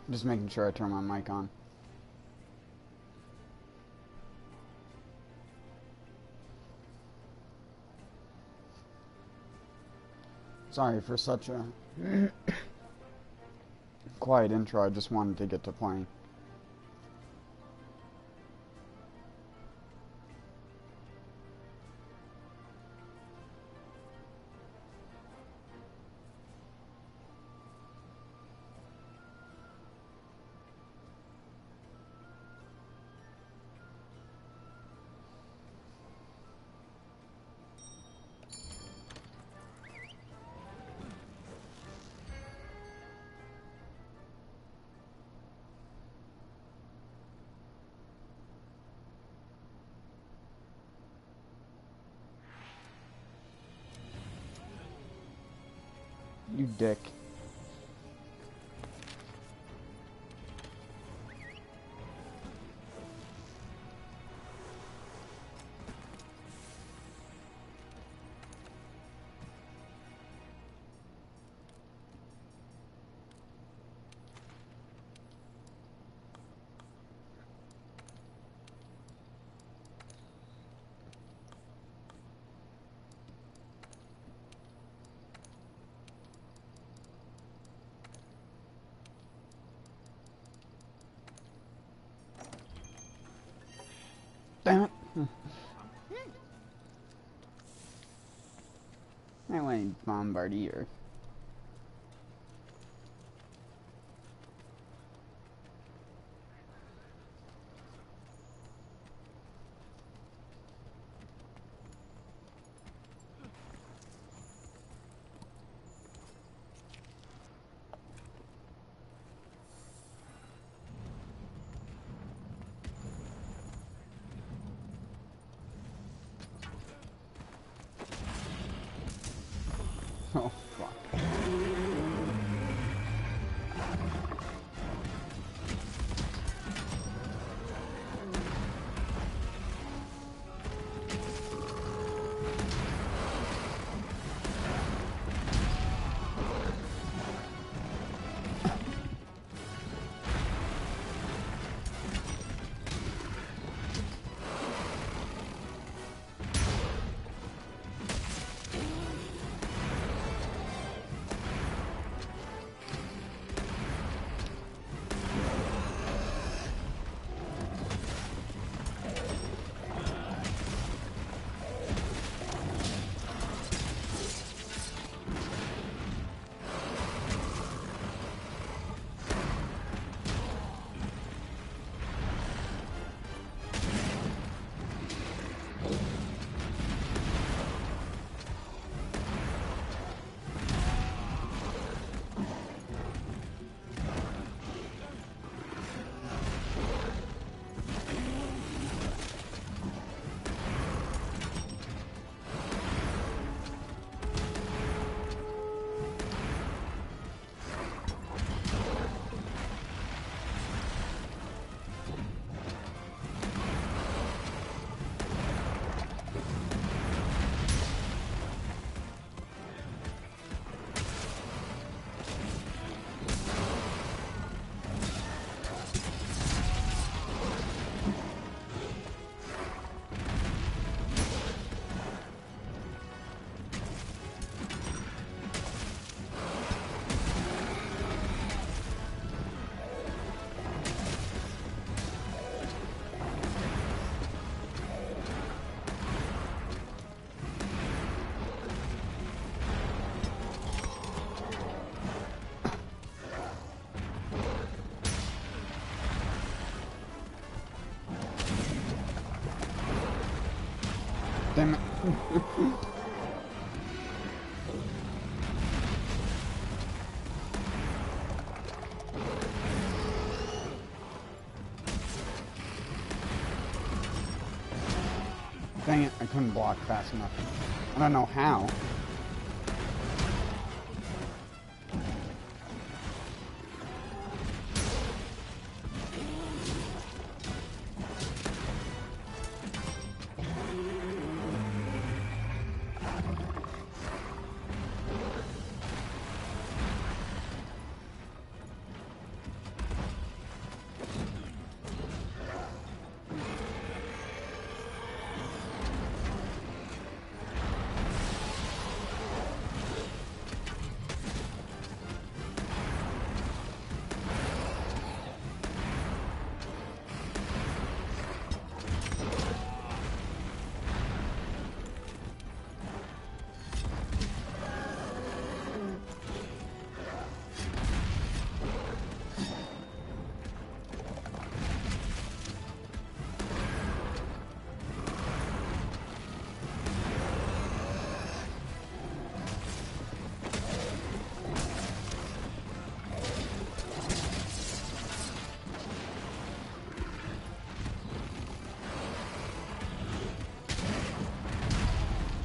Just making sure I turn my mic on. Sorry for such a quiet intro, I just wanted to get to playing. You dick. Damn it. I went Bombardier. Oh, fuck. Damn it. Dang it, I couldn't block fast enough. I don't know how.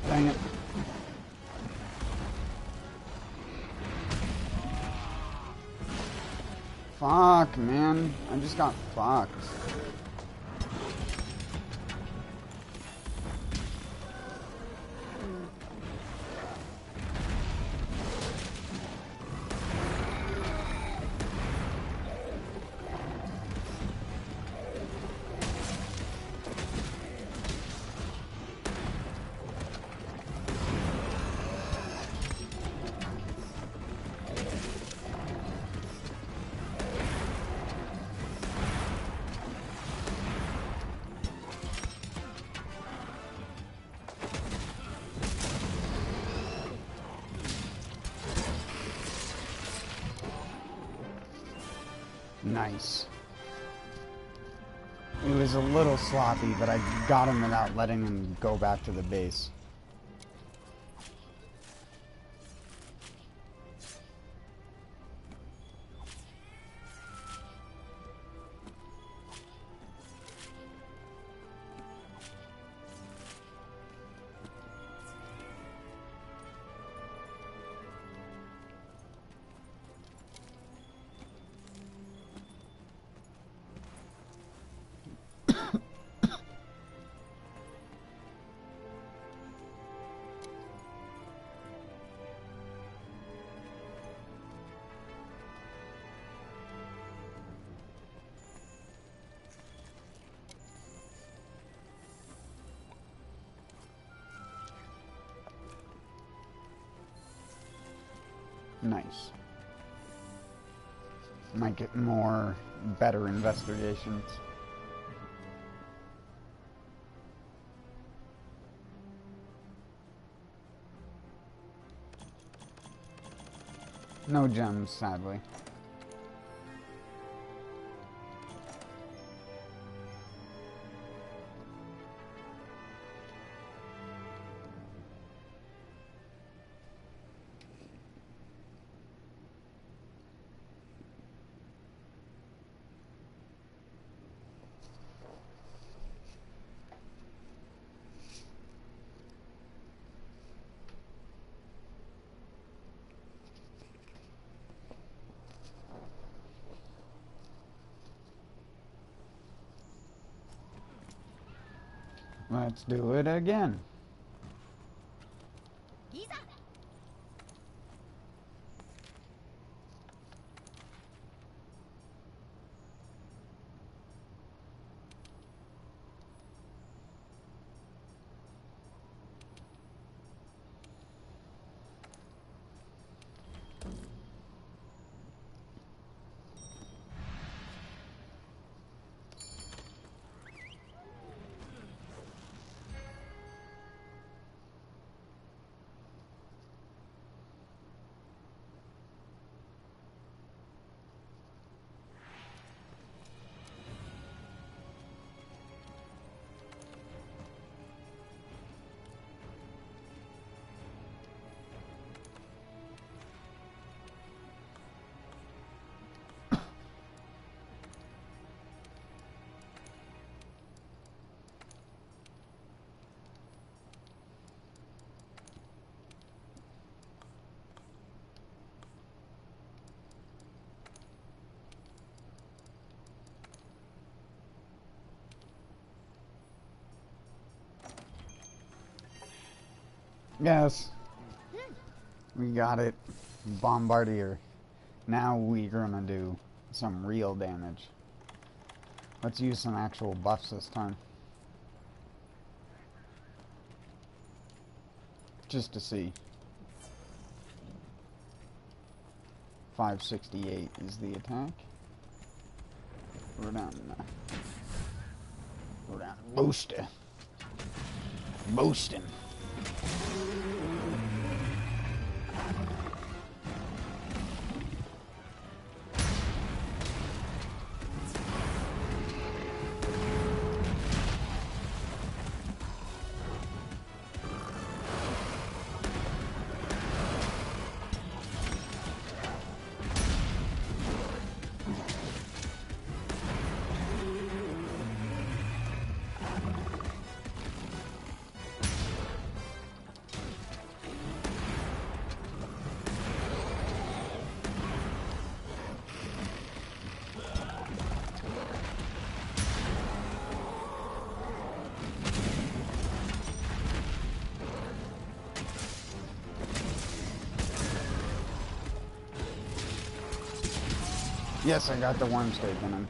Dang it. Fuck, man. I just got fucked. Nice. It was a little sloppy, but I got him without letting him go back to the base. Nice. Might get more better investigations. No gems, sadly. Let's do it again. Yes. We got it. Bombardier. Now we're gonna do some real damage. Let's use some actual buffs this time. Just to see. 568 is the attack. We're down. We're down. Booster. Boosting. Yes, I got the worm stake in him.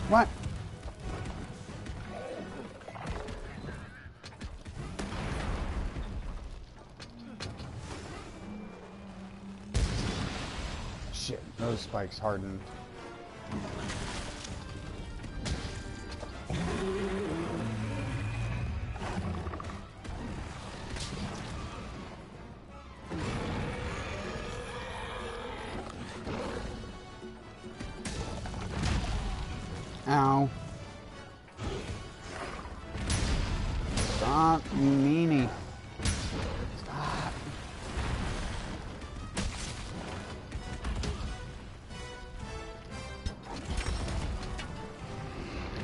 What? Shit, those spikes hardened. Ow. Stop, you meanie. Stop.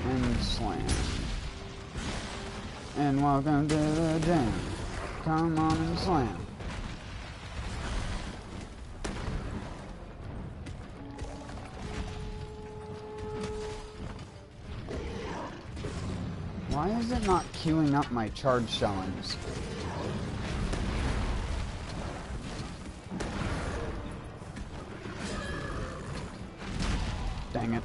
And slam. And welcome to the jam. Come on and slam. Why is it not queuing up my charge shellings? Dang it.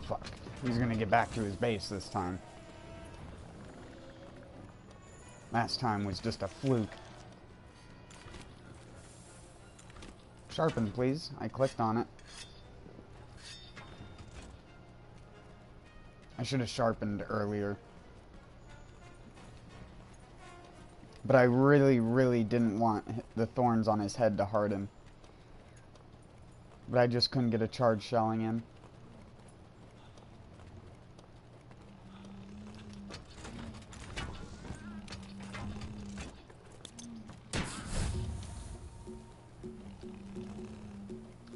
Fuck. He's gonna get back to his base this time. Last time was just a fluke. Sharpen, please. I clicked on it. I should have sharpened earlier. But I really didn't want the thorns on his head to harden. But I just couldn't get a charge shelling in.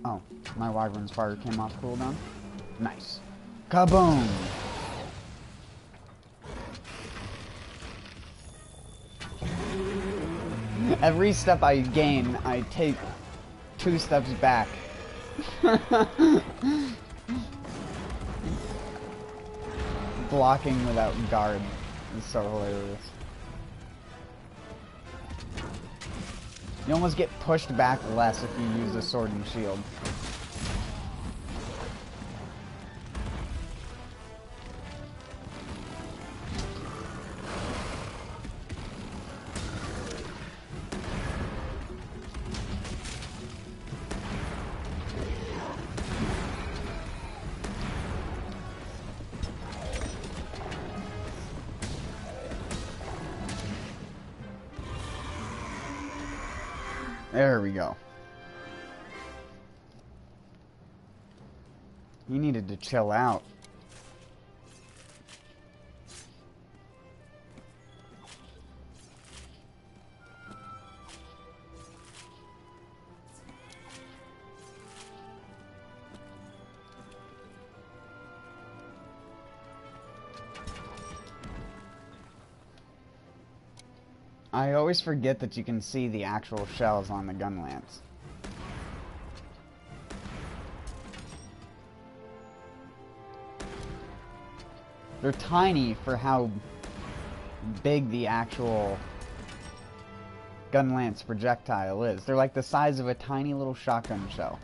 Oh, my Wyvern's fire came off cooldown. Nice. Kaboom! Every step I gain, I take 2 steps back. blocking without guard is so hilarious. You almost get pushed back less if you use a sword and shield. There we go. You needed to chill out. I always forget that you can see the actual shells on the gun lance. They're tiny for how big the actual gun lance projectile is. They're like the size of a tiny little shotgun shell.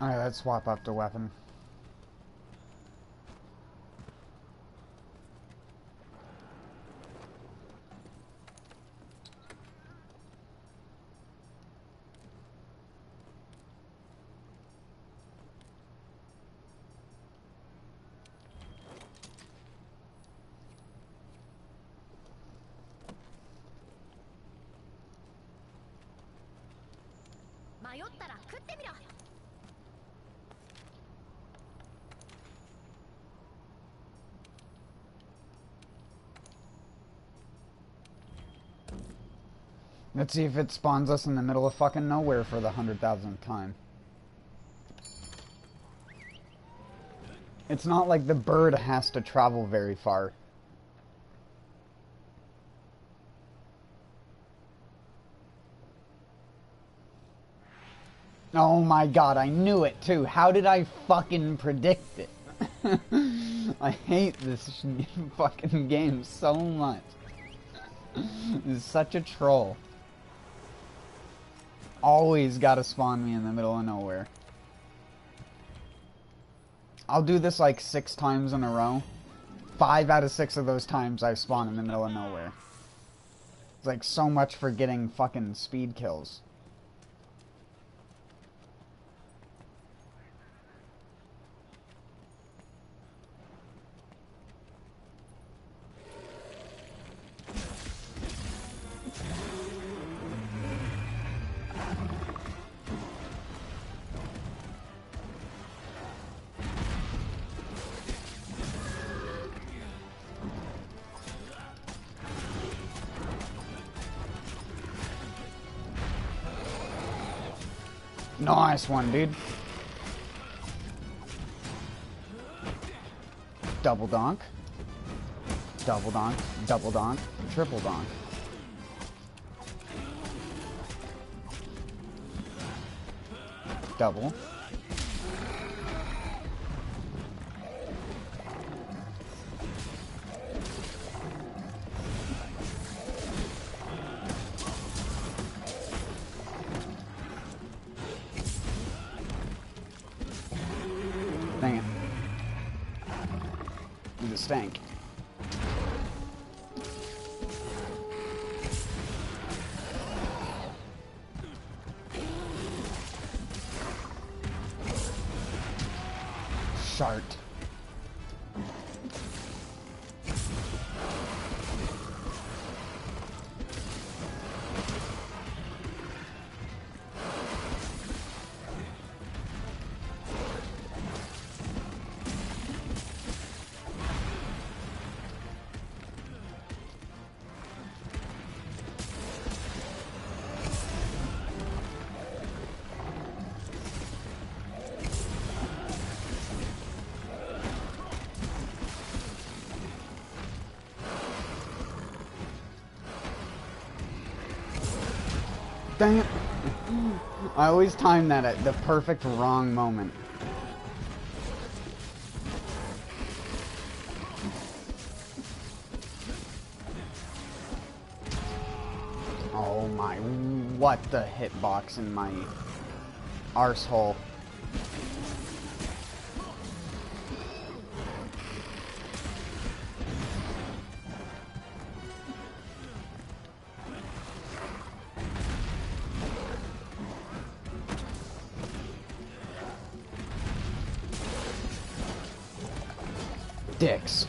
Alright, let's swap up the weapon. Let's see if it spawns us in the middle of fucking nowhere for the 100,000th time. It's not like the bird has to travel very far. Oh my god, I knew it too. How did I fucking predict it? I hate this fucking game so much. It's such a troll. Always gotta spawn me in the middle of nowhere. I'll do this like 6 times in a row. 5 out of 6 of those times I spawn in the middle of nowhere. It's like so much for getting fucking speed kills. Nice one, dude. Double donk. Double donk. Double donk. Triple donk. Double. Dang it. with a stank. Shart. Dang it. I always time that at the perfect wrong moment. Oh my, what the hitbox in my arsehole. Dicks.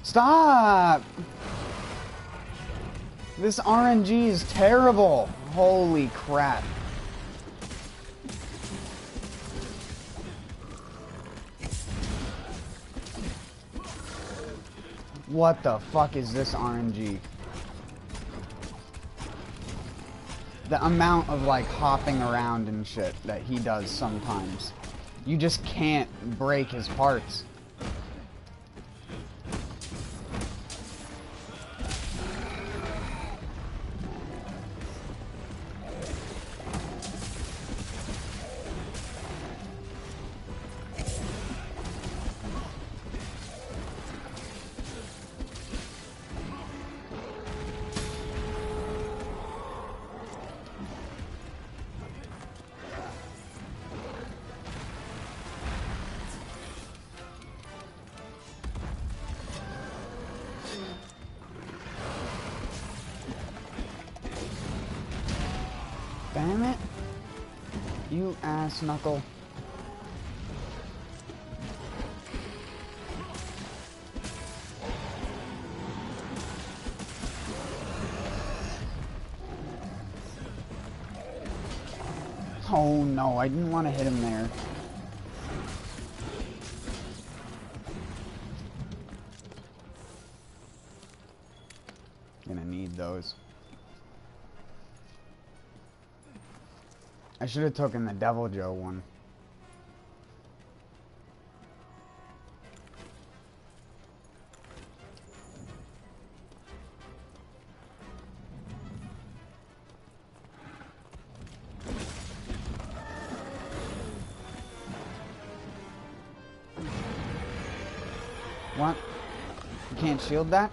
Stop! This RNG is terrible. Holy crap. What the fuck is this RNG? The amount of like hopping around and shit that he does sometimes. You just can't break his parts. Damn it. You ass knuckle. Oh no, I didn't want to hit him there. Gonna need those. I should have taken the Devil Joe one. What? You can't shield that?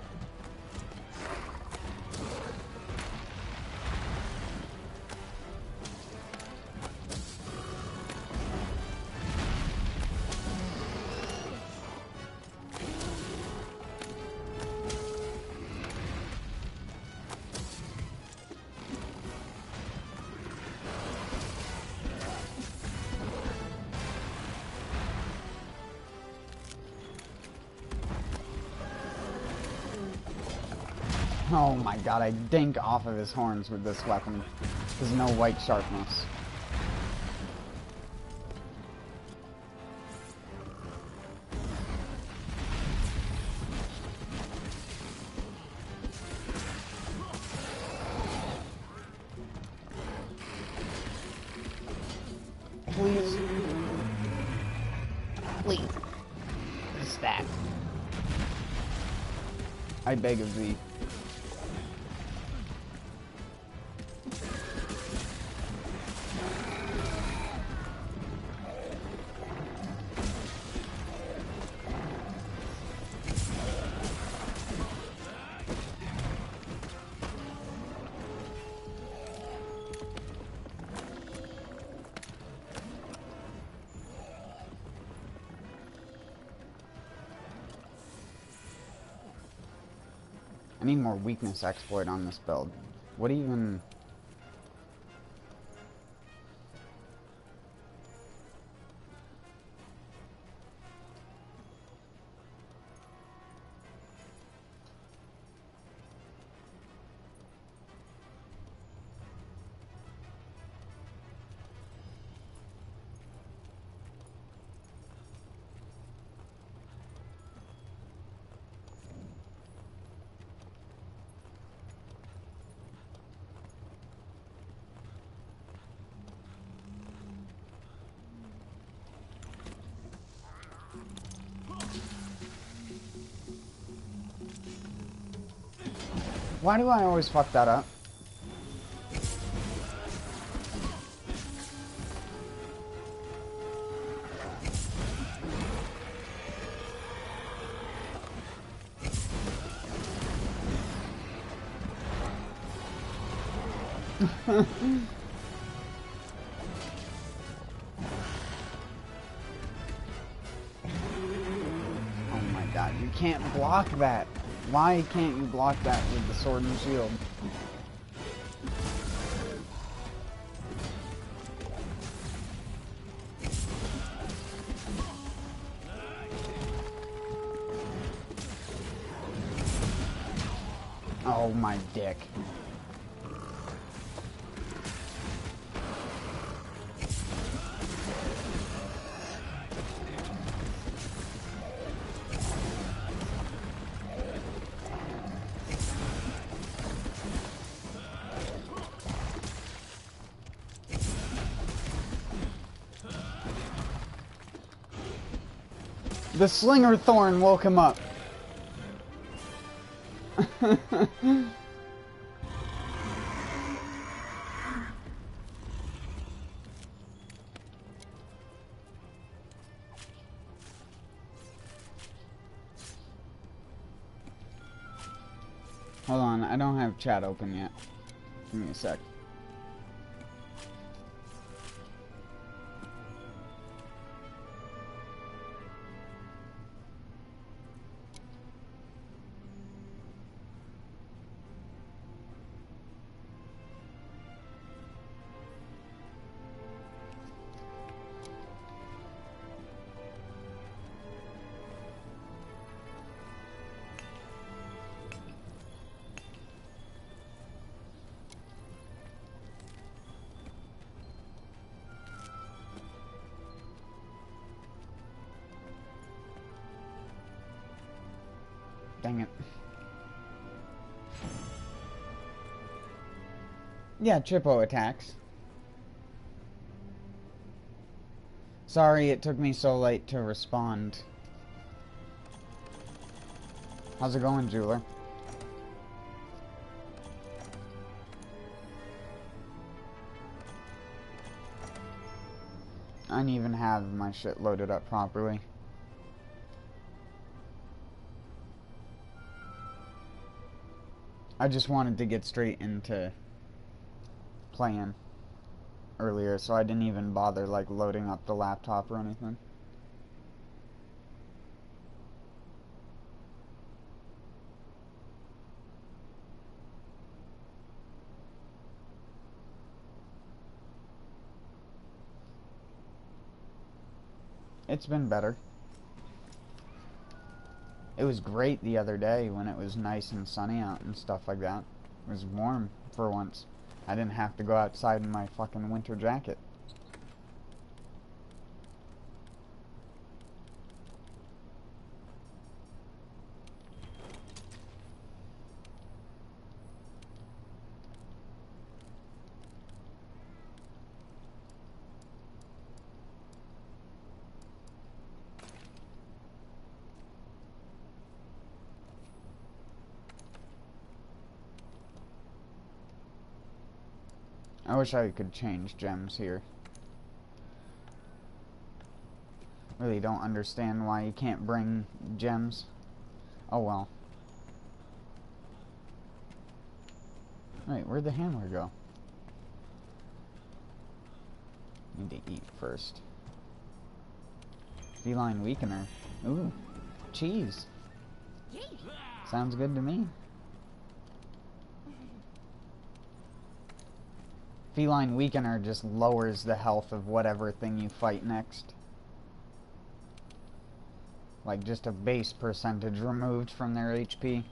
Oh my god, I dink off of his horns with this weapon. There's no white sharpness. Please. Please. Stat. I beg of thee. I need more weakness exploit on this build. What even... Why do I always fuck that up? Oh my god, you can't block that. Why can't you block that with the sword and shield? Oh my dick. The Slinger Thorn woke him up. Hold on, I don't have chat open yet. Give me a sec. Dang it. Yeah, Chippo attacks. Sorry it took me so late to respond. How's it going, Jeweler? I didn't even have my shit loaded up properly. I just wanted to get straight into playing earlier, so I didn't even bother like loading up the laptop or anything. It's been better. It was great the other day when it was nice and sunny out and stuff like that. It was warm for once. I didn't have to go outside in my fucking winter jacket. I wish I could change gems here. Really don't understand why you can't bring gems. Oh well. Wait, where'd the handler go? Need to eat first. Feline weakener. Ooh, cheese. Sounds good to me. Feline Weakener just lowers the health of whatever thing you fight next. Like, just a base percentage removed from their HP.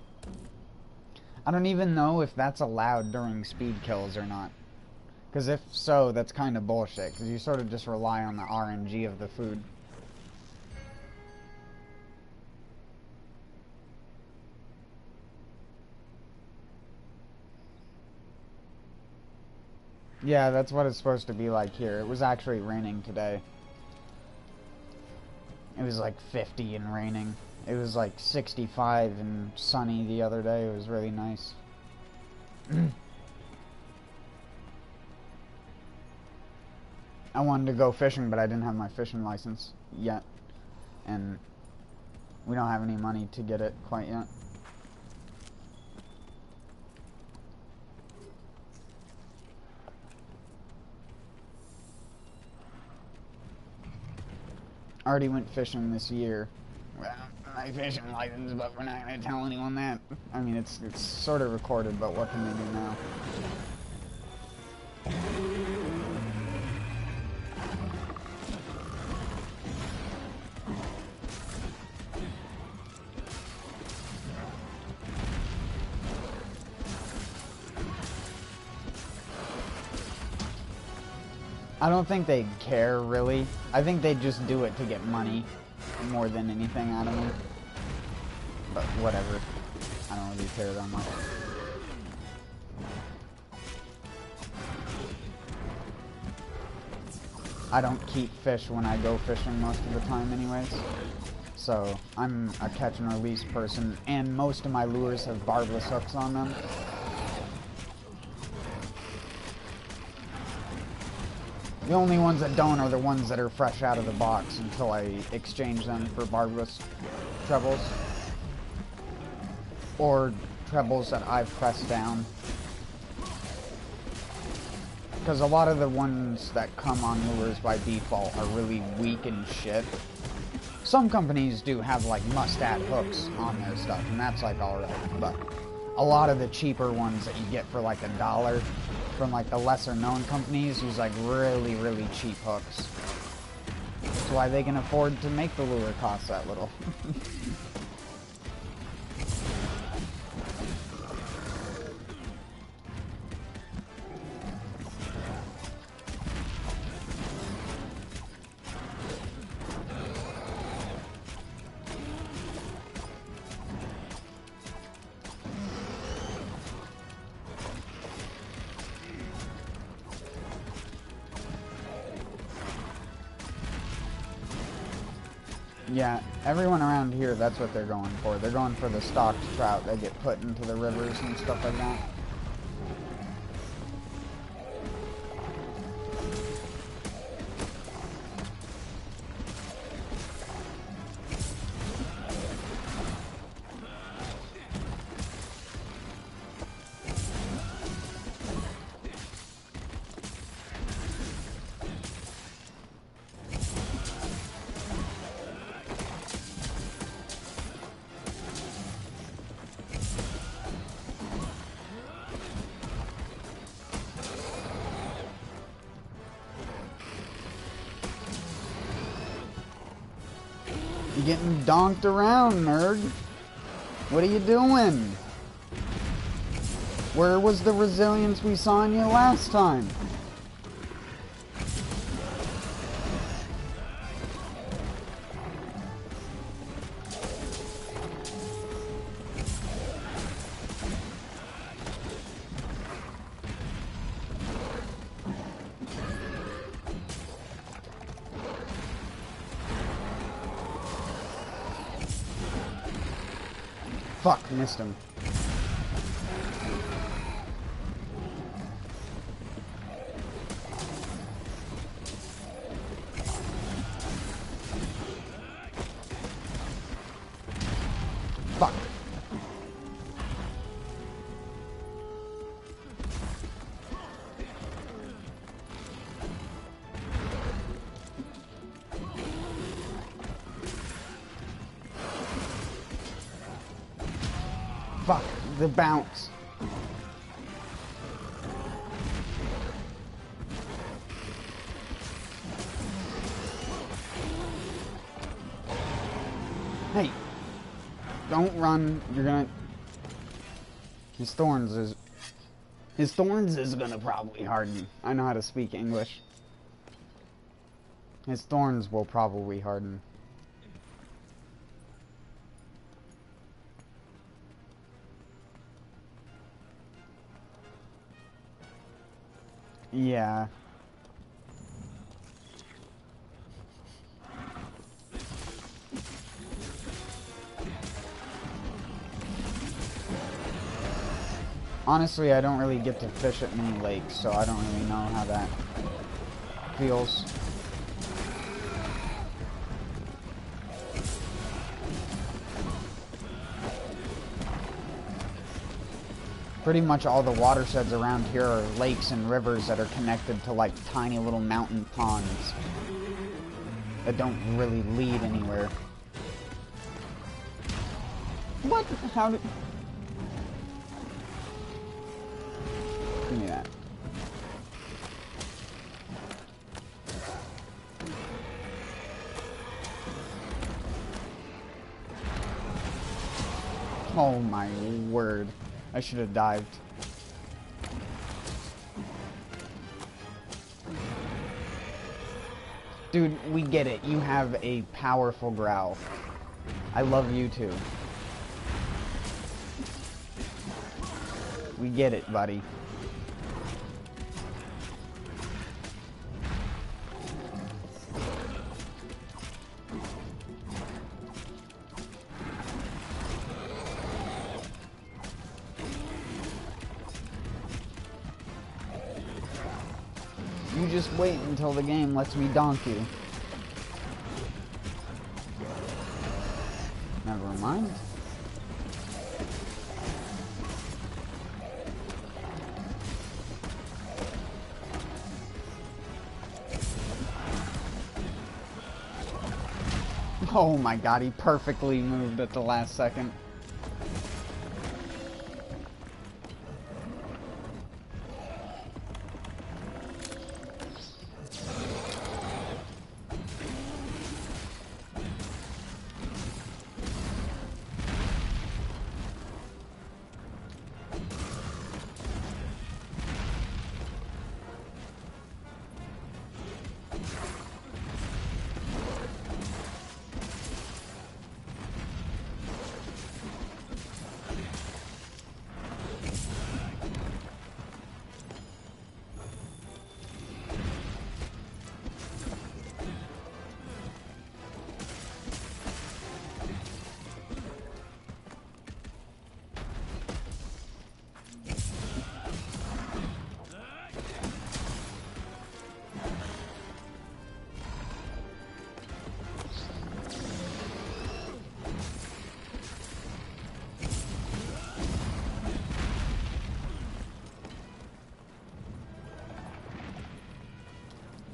I don't even know if that's allowed during speed kills or not. Because if so, that's kind of bullshit, because you sort of just rely on the RNG of the food. Yeah, that's what it's supposed to be like here. It was actually raining today. It was like 50 and raining. It was like 65 and sunny the other day. It was really nice. I wanted to go fishing, but I didn't have my fishing license yet. And we don't have any money to get it quite yet. Already went fishing this year. Well, my fishing license, but we're not going to tell anyone that. I mean, it's sort of recorded, but what can they do now? I don't think they care, really. I think they just do it to get money more than anything out of them. But whatever. I don't really care that much. I don't keep fish when I go fishing most of the time anyways. So, I'm a catch and release person, and most of my lures have barbless hooks on them. The only ones that don't are the ones that are fresh out of the box until I exchange them for barbless trebles. Or trebles that I've pressed down. Because a lot of the ones that come on lures by default are really weak and shit. Some companies do have like must-add hooks on their stuff, and that's like alright, but a lot of the cheaper ones that you get for like $1 from like the lesser known companies use like really, really cheap hooks. That's why they can afford to make the lure cost that little. Yeah, everyone around here, that's what they're going for. They're going for the stocked trout that get put into the rivers and stuff like that. You're getting donked around, Nerg. What are you doing? Where was the resilience we saw in you last time? Fuck, missed him. Fuck. Fuck, the bounce. Don't run. You're gonna... His thorns is gonna probably harden. I know how to speak English. His thorns will probably harden. Yeah. Honestly, I don't really get to fish at many lakes, so I don't really know how that feels. Pretty much all the watersheds around here are lakes and rivers that are connected to like tiny little mountain ponds that don't really lead anywhere. What? How did... Give me that. Oh my word. I should have dived. Dude, we get it. You have a powerful growl. I love you too. We get it, buddy. You just wait until the game lets me donk you. Never mind. Oh my god, he perfectly moved at the last second.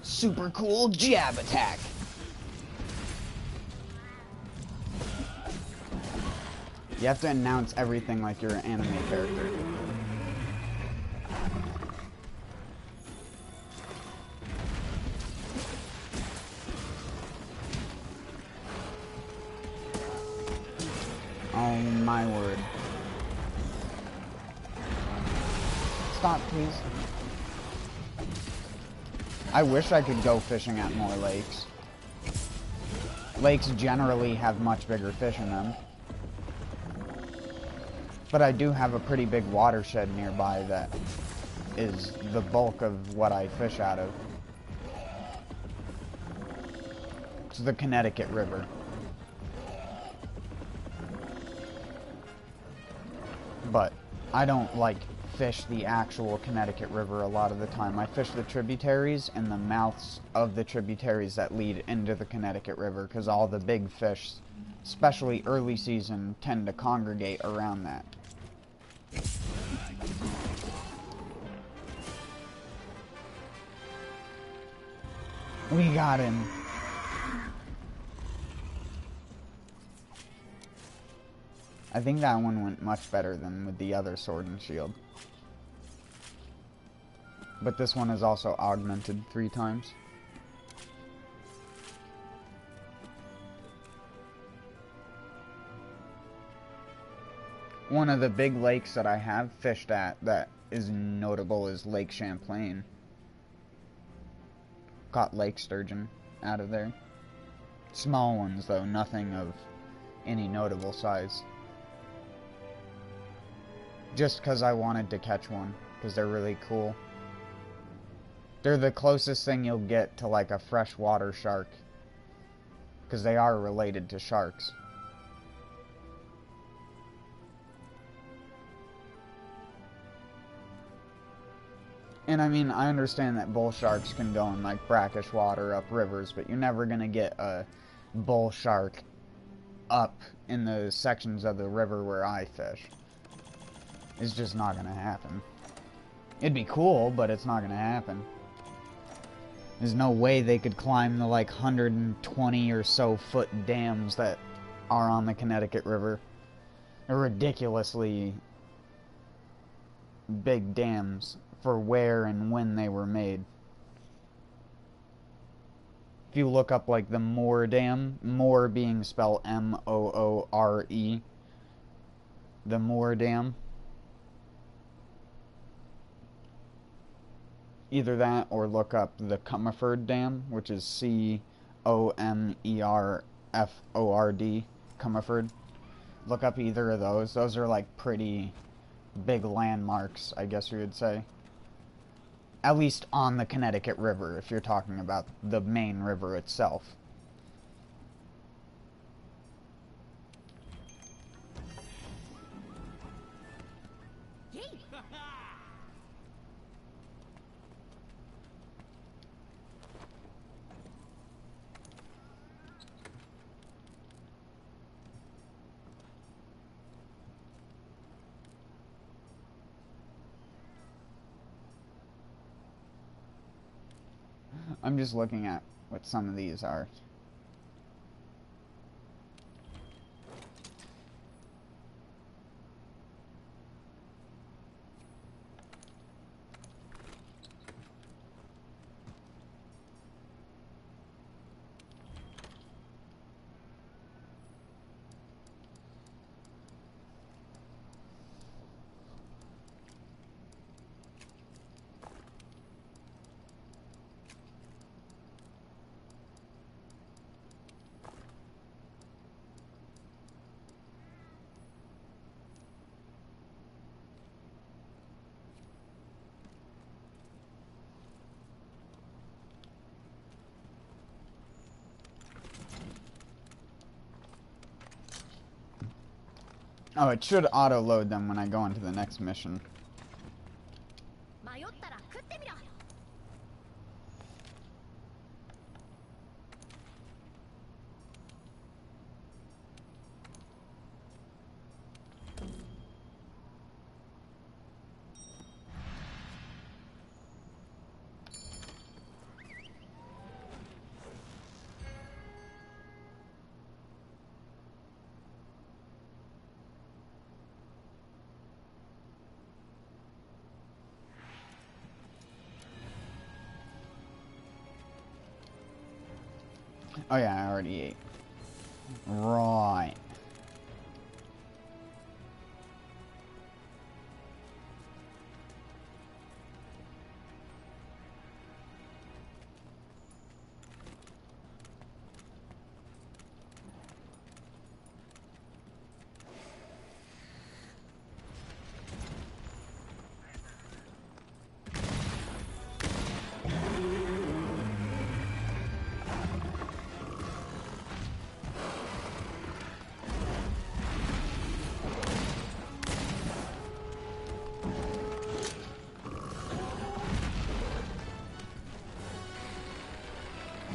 Super cool jab attack. You have to announce everything like you're an anime character. Oh my word. Stop, please. I wish I could go fishing at more lakes. Lakes generally have much bigger fish in them. But I do have a pretty big watershed nearby that is the bulk of what I fish out of. It's the Connecticut River. But I don't like fish the actual Connecticut River a lot of the time. I fish the tributaries and the mouths of the tributaries that lead into the Connecticut River because all the big fish, especially early season, tend to congregate around that. We got him. I think that one went much better than with the other sword and shield. But this one is also augmented 3 times. One of the big lakes that I have fished at that is notable is Lake Champlain. Caught lake sturgeon out of there. Small ones though, nothing of any notable size. Just because I wanted to catch one, because they're really cool. They're the closest thing you'll get to like a freshwater shark, because they are related to sharks. And I mean, I understand that bull sharks can go in like brackish water up rivers, but you're never gonna get a bull shark up in the sections of the river where I fish. It's just not gonna happen. It'd be cool, but it's not gonna happen. There's no way they could climb the like 120 or so foot dams that are on the Connecticut River. They're ridiculously big dams for where and when they were made. If you look up like the Moore Dam, Moore being spelled M-O-O-R-E, the Moore Dam. Either that or look up the Comerford Dam, which is C-O-M-E-R-F-O-R-D, Comerford. Look up either of those. Those are like pretty big landmarks, I guess you would say. At least on the Connecticut River, if you're talking about the main river itself. I'm just looking at what some of these are. Oh, it should auto-load them when I go into the next mission. Oh yeah, I already ate. Right.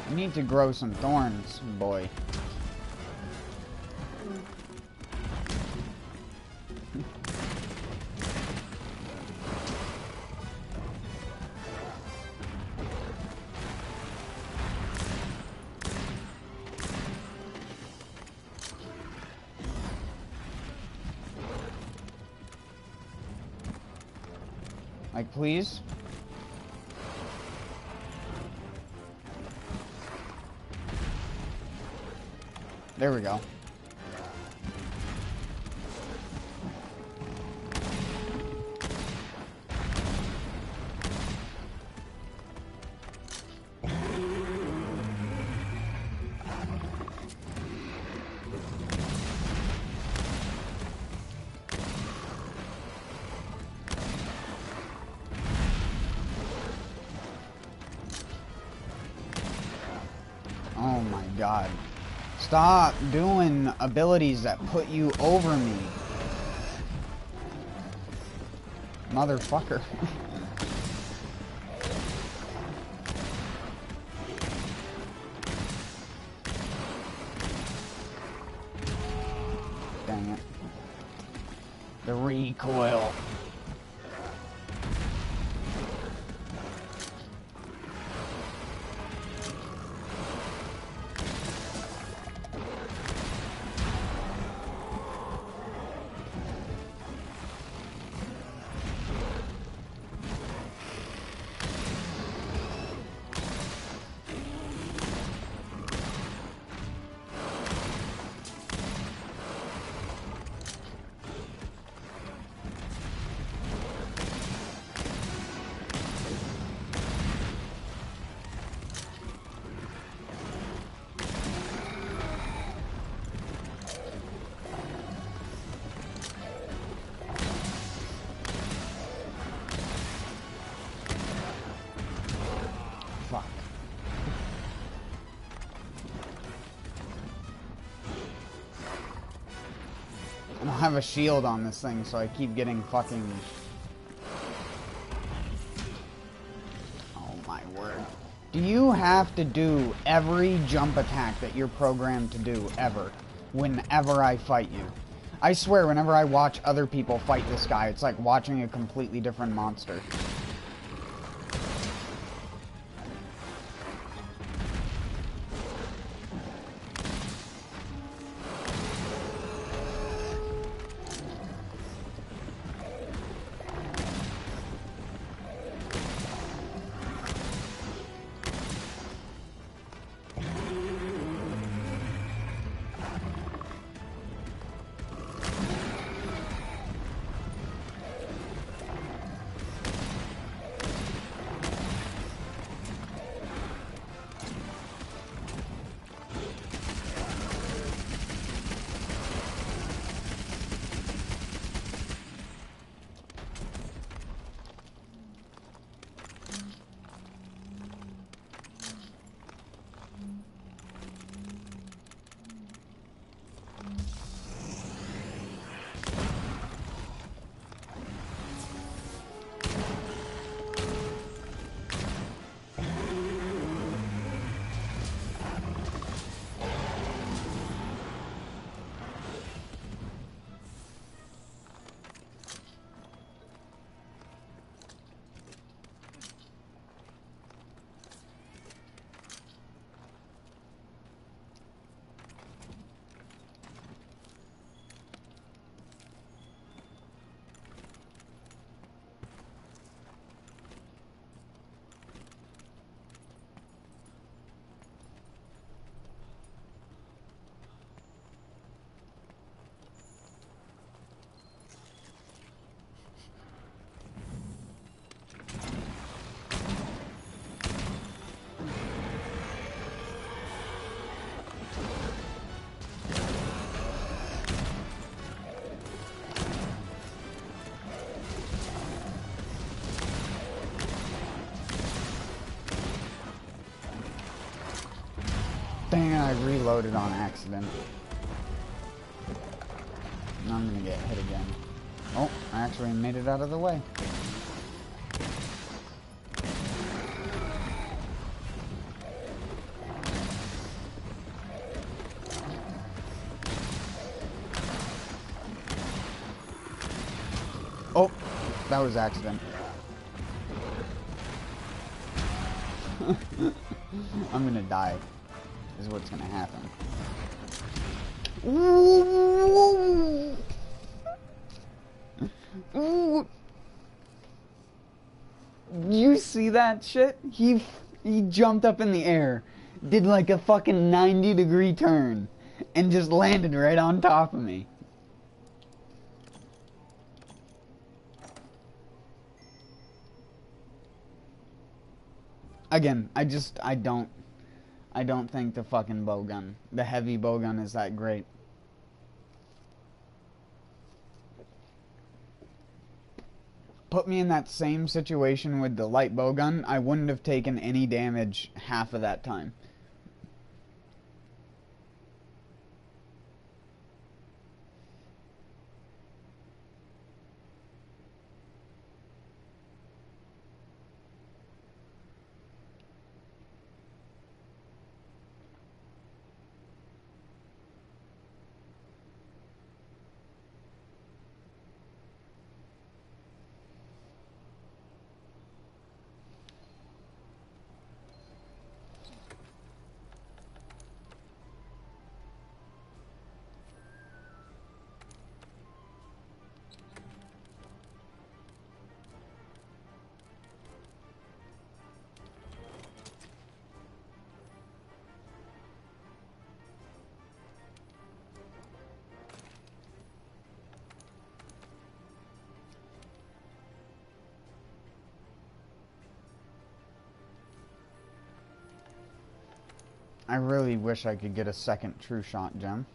You need to grow some thorns, boy. Like, please? There we go. god. Stop doing abilities that put you over me. Motherfucker. Dang it. The recoil. Fuck. I don't have a shield on this thing, so I keep getting fucking... Oh my word. Do you have to do every jump attack that you're programmed to do, ever, whenever I fight you? I swear, whenever I watch other people fight this guy, it's like watching a completely different monster. Dang it, I reloaded on accident. Now I'm gonna get hit again. Oh, I actually made it out of the way. Oh, that was accident. I'm gonna die, is what's gonna happen. Ooh. Ooh. You see that shit? He jumped up in the air, did like a fucking 90-degree turn, and just landed right on top of me. Again, I don't think the fucking bowgun, the heavy bowgun, is that great. Put me in that same situation with the light bowgun, I wouldn't have taken any damage half of that time. I really wish I could get a second true shot gem.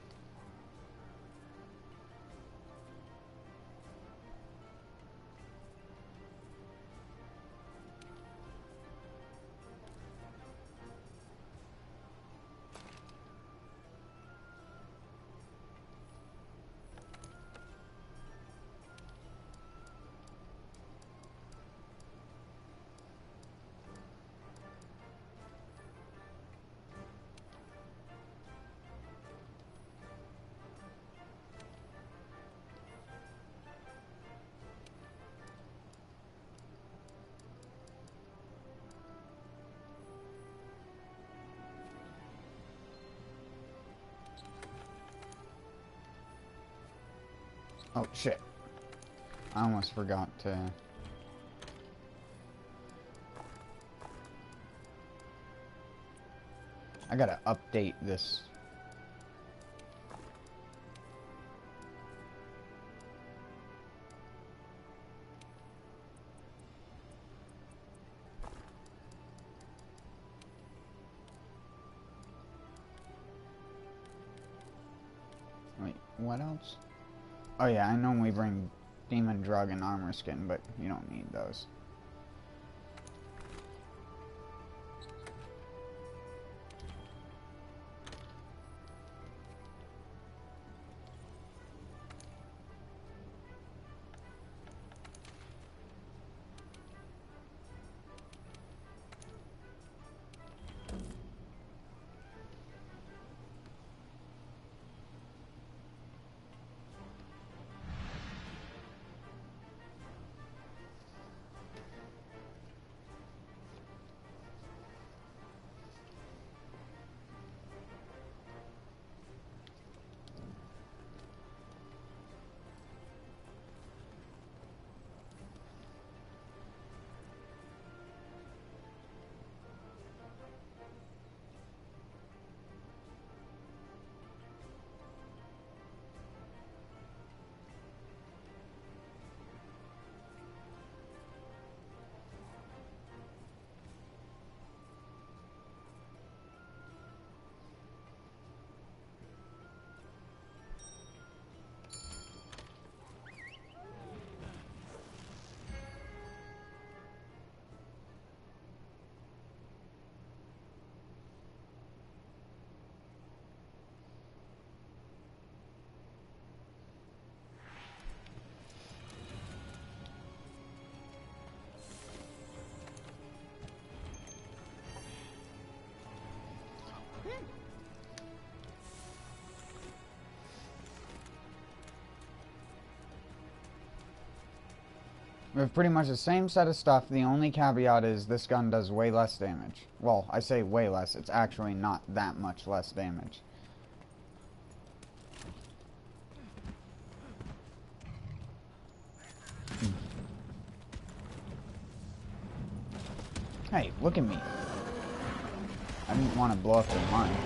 Oh, shit. I almost forgot to... I gotta update this. Wait, what else? Oh yeah, I normally bring Demon Drug and Armor Skin, but you don't need those. We have pretty much the same set of stuff. The only caveat is this gun does way less damage. Well, I say way less. It's actually not that much less damage. Hey, look at me. I didn't want to blow up their mine.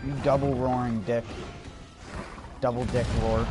You double roaring dick. Double dick roar.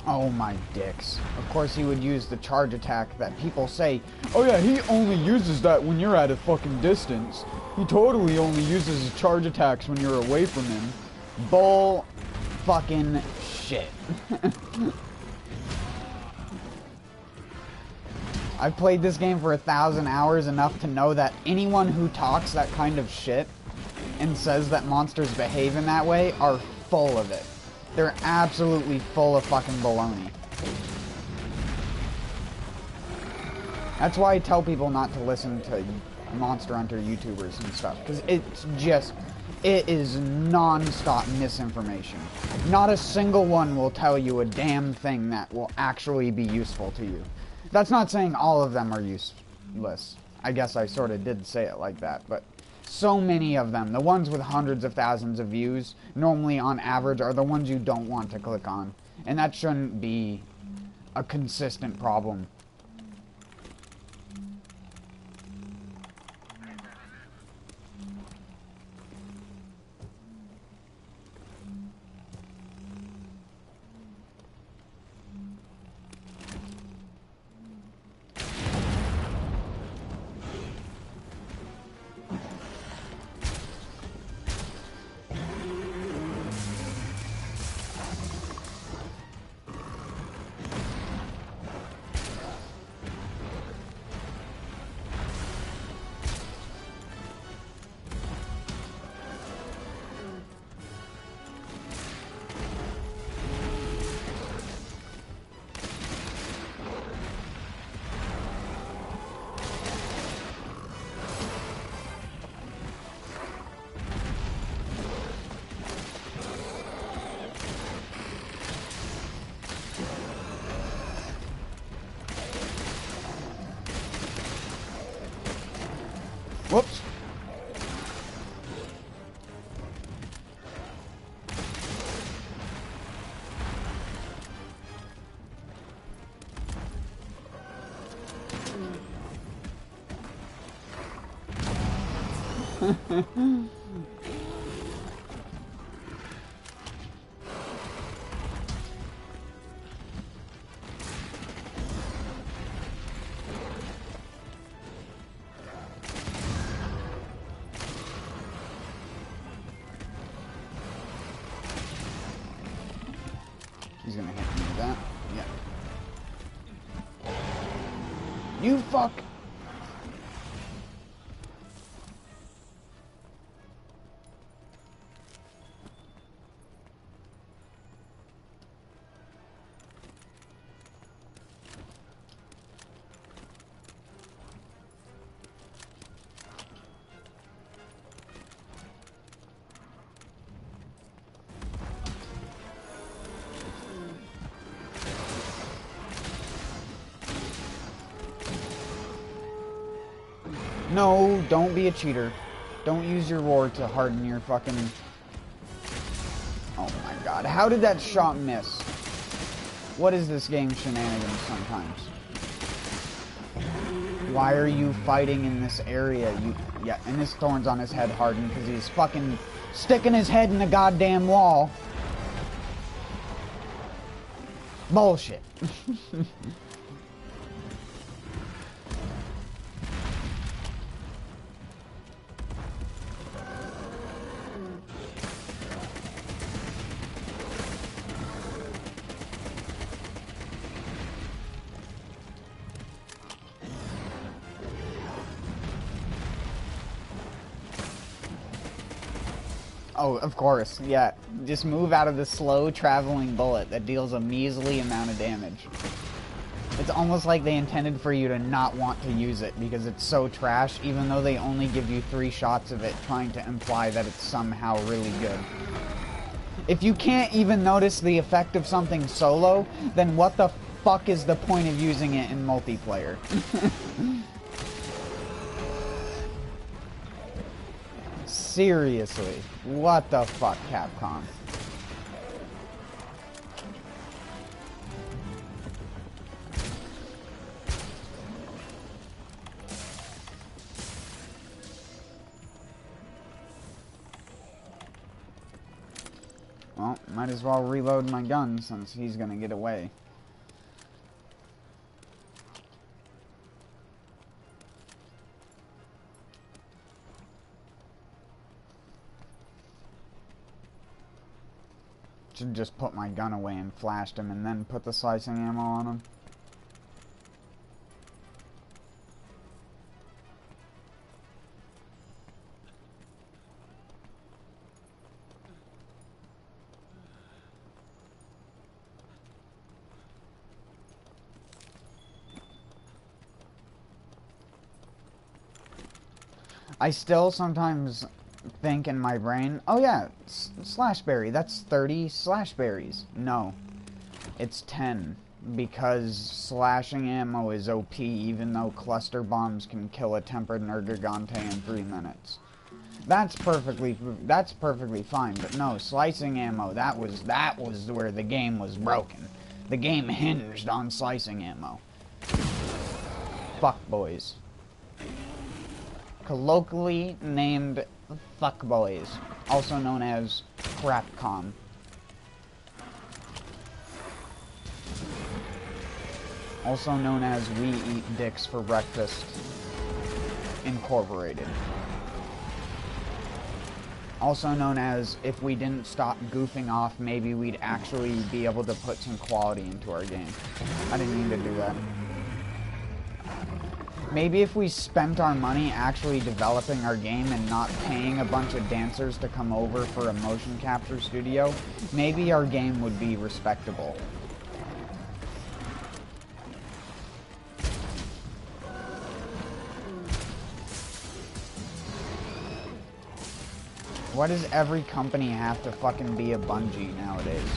Oh my dicks. Of course he would use the charge attack that people say, oh yeah, he only uses that when you're at a fucking distance. He totally only uses his charge attacks when you're away from him. Bull fucking shit. I've played this game for 1,000 hours enough to know that anyone who talks that kind of shit and says that monsters behave in that way are full of it. They're absolutely full of fucking baloney. That's why I tell people not to listen to Monster Hunter YouTubers and stuff, because it is non-stop misinformation. Not a single one will tell you a damn thing that will actually be useful to you. That's not saying all of them are useless. I guess I sort of did say it like that, but so many of them, the ones with hundreds of thousands of views, normally on average are the ones you don't want to click on. And that shouldn't be a consistent problem. Whoops. He's gonna hit me with that. Yeah. You fuck! No, don't be a cheater. Don't use your roar to harden your fucking... Oh my god, how did that shot miss? What is this game shenanigans sometimes? Why are you fighting in this area? Yeah, and his thorns on his head hardened because he's fucking sticking his head in the goddamn wall. Bullshit. Oh, of course, yeah. Just move out of the slow traveling bullet that deals a measly amount of damage. It's almost like they intended for you to not want to use it because it's so trash, even though they only give you 3 shots of it, trying to imply that it's somehow really good. If you can't even notice the effect of something solo, then what the fuck is the point of using it in multiplayer? Seriously, what the fuck, Capcom? Well, might as well reload my gun since he's gonna get away. Should just put my gun away and flashed him and then put the slicing ammo on him. I still sometimes think in my brain, oh yeah, slashberry, that's 30 slashberries. No, it's 10, because slashing ammo is OP, even though cluster bombs can kill a tempered Nergigante in 3 minutes. That's perfectly fine, but no, slicing ammo, that was where the game was broken. The game hinged on slicing ammo. Fuck boys. Colloquially named fuckboys, also known as crapcom. Also known as We Eat Dicks for Breakfast Incorporated. Also known as, if we didn't stop goofing off, maybe we'd actually be able to put some quality into our game. I didn't mean to do that. Maybe if we spent our money actually developing our game and not paying a bunch of dancers to come over for a motion capture studio, maybe our game would be respectable. Why does every company have to fucking be a Bungie nowadays?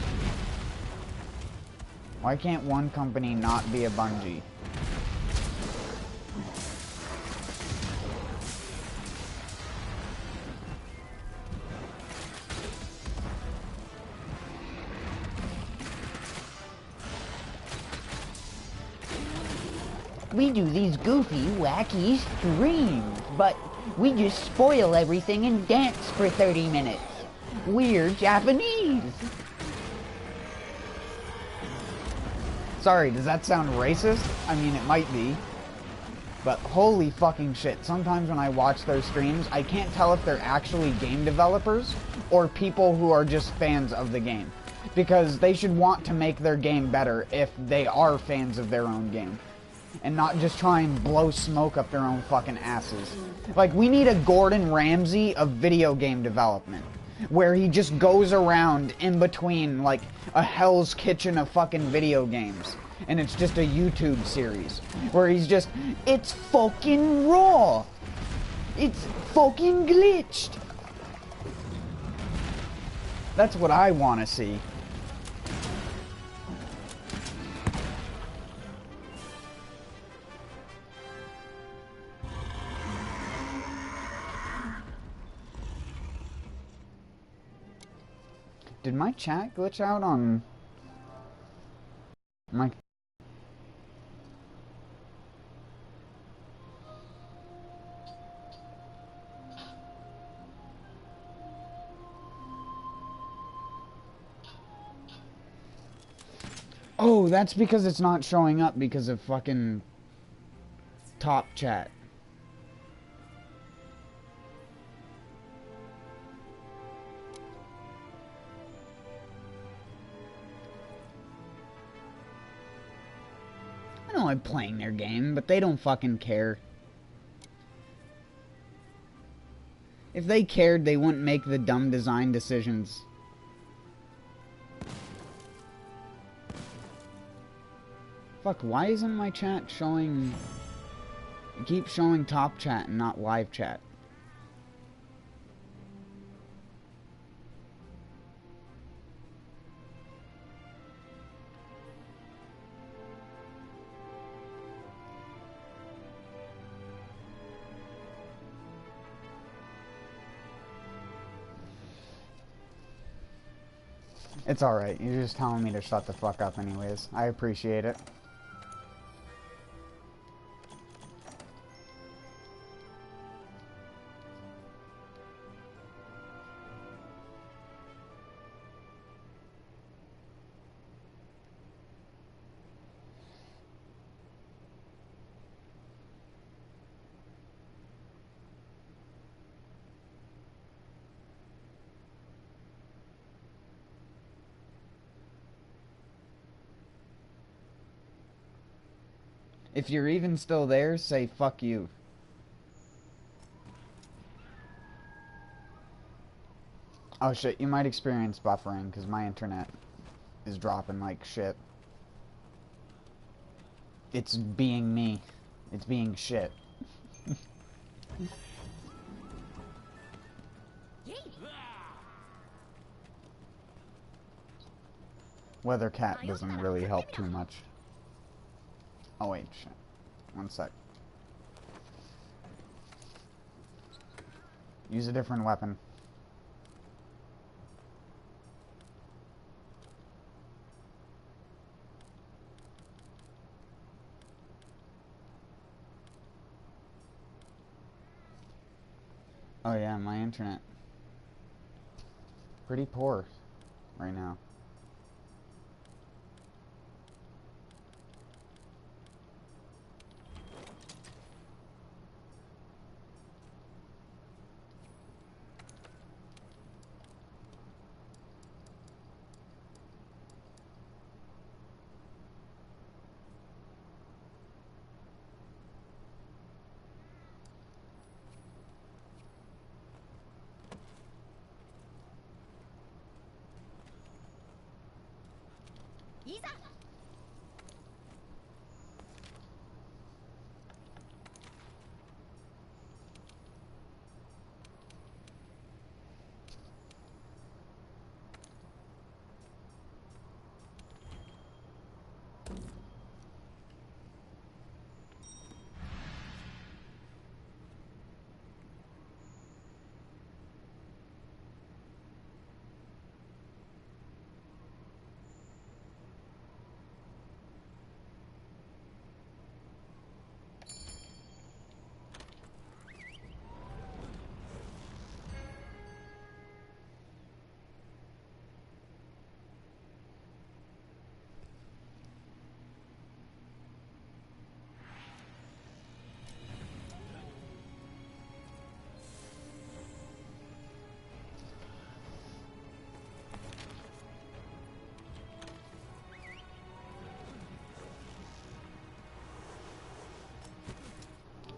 Why can't one company not be a Bungie? We do these goofy, wacky streams, but we just spoil everything and dance for 30 minutes. We're Japanese. Sorry, does that sound racist? I mean, it might be. But holy fucking shit, sometimes when I watch their streams, I can't tell if they're actually game developers or people who are just fans of the game. Because they should want to make their game better if they are fans of their own game. And not just try and blow smoke up their own fucking asses. Like, we need a Gordon Ramsay of video game development. Where he just goes around in between, like, a Hell's Kitchen of fucking video games. And it's just a YouTube series. Where he's just, it's fucking raw! It's fucking glitched! That's what I want to see. Did my chat glitch out on my... Oh, that's because it's not showing up because of fucking top chat. I know I'm playing their game, but they don't fucking care. If they cared, they wouldn't make the dumb design decisions. Fuck, why isn't my chat showing... It keeps showing top chat and not live chat. It's alright, you're just telling me to shut the fuck up anyways. I appreciate it. If you're even still there, say fuck you. Oh shit, you might experience buffering because my internet is dropping like shit. It's being me. It's being shit. Weather cat doesn't really help too much. Oh wait, shit. One sec. Use a different weapon. Oh yeah, my internet. Pretty poor right now.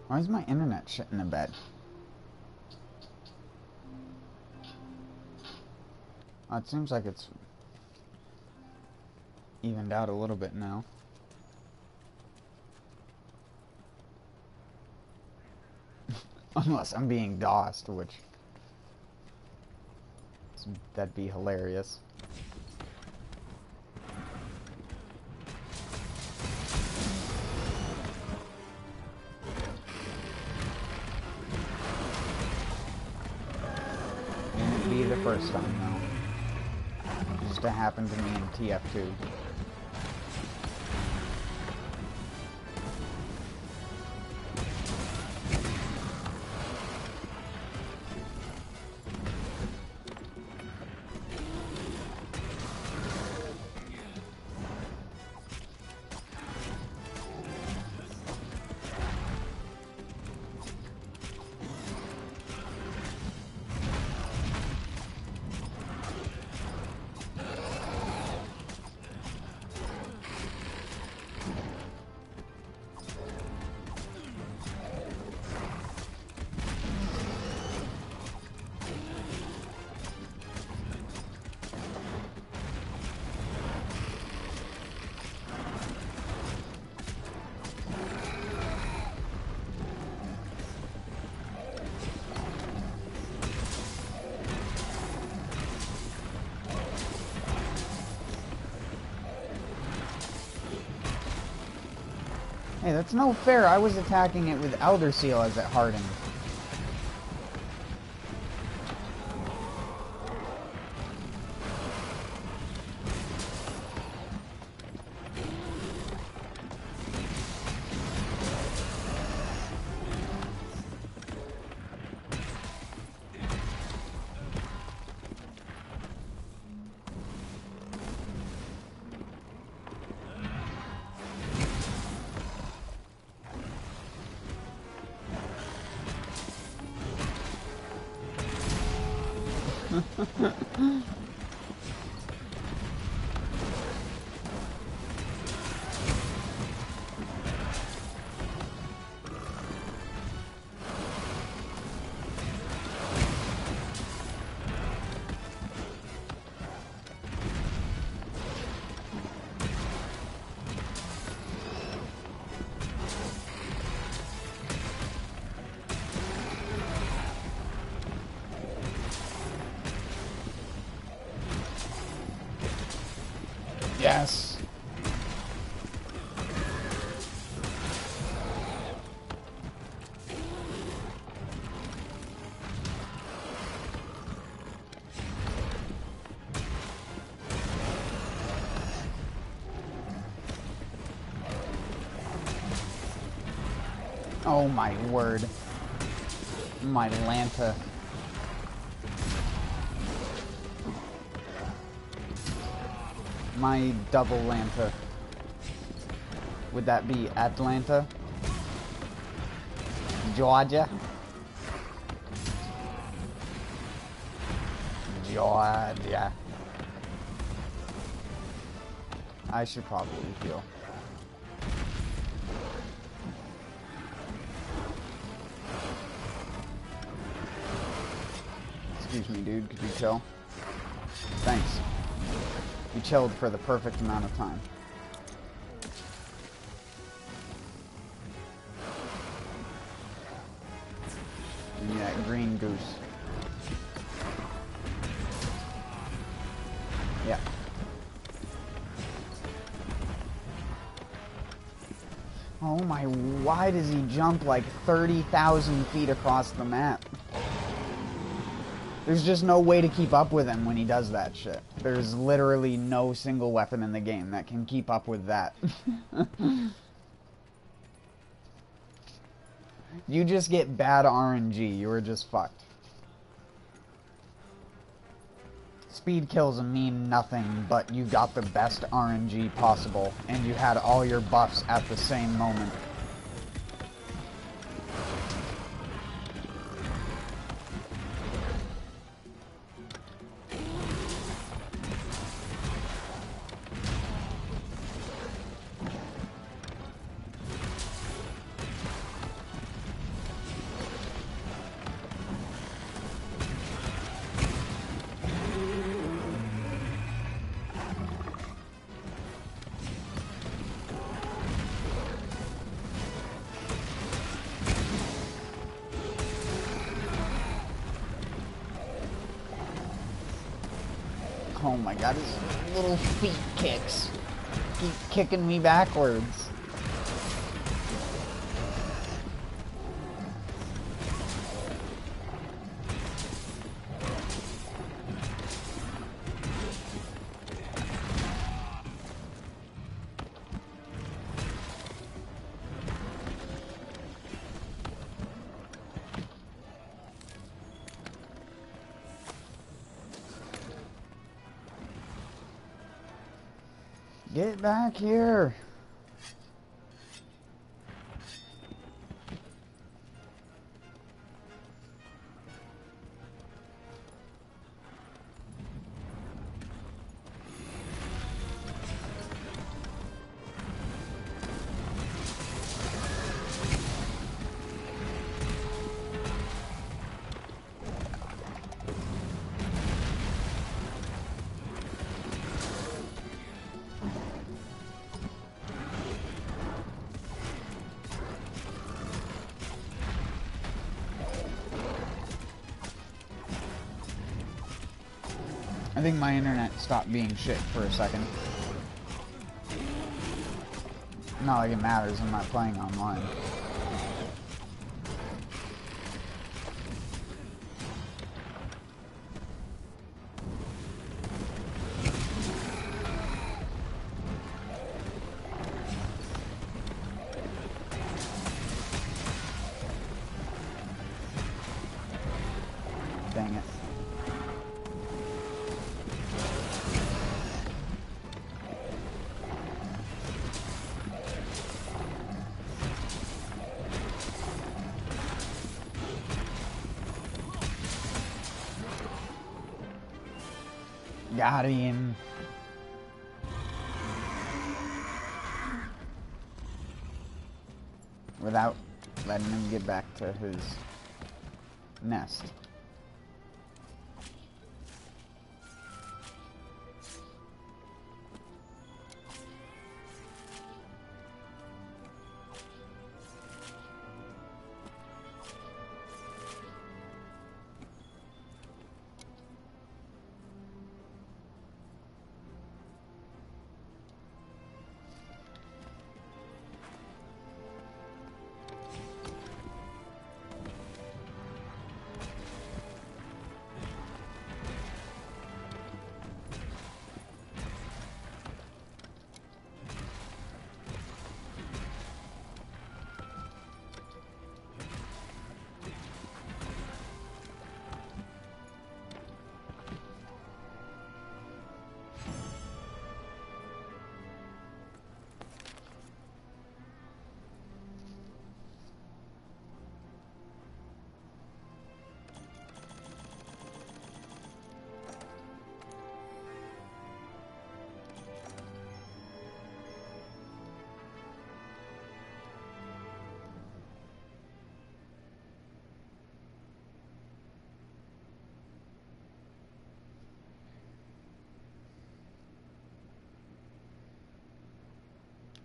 Why is my internet shit in the bed? It seems like it's evened out a little bit now. Unless I'm being DOSed, which that'd be hilarious. Wouldn't be the first time though. It used to happen to me in TF2. Hey, that's no fair. I was attacking it with Elder Seal as it hardened. Yes. Oh my word. My Lanta. My double Lanta. Would that be Atlanta? Georgia? Georgia. I should probably heal. Excuse me, dude. Could you chill? Thanks. You chilled for the perfect amount of time. Give me that green goose. Yeah. Oh my, why does he jump like 30,000 feet across the map? There's just no way to keep up with him when he does that shit. There's literally no single weapon in the game that can keep up with that. You just get bad RNG, you were just fucked. Speed kills mean nothing, but you got the best RNG possible, and you had all your buffs at the same moment. Oh my god, his little feet kicks keep kicking me backwards. Get back here. I think my internet stopped being shit for a second. Not like it matters, I'm not playing online. Dang it. Got him. Without letting him get back to his nest.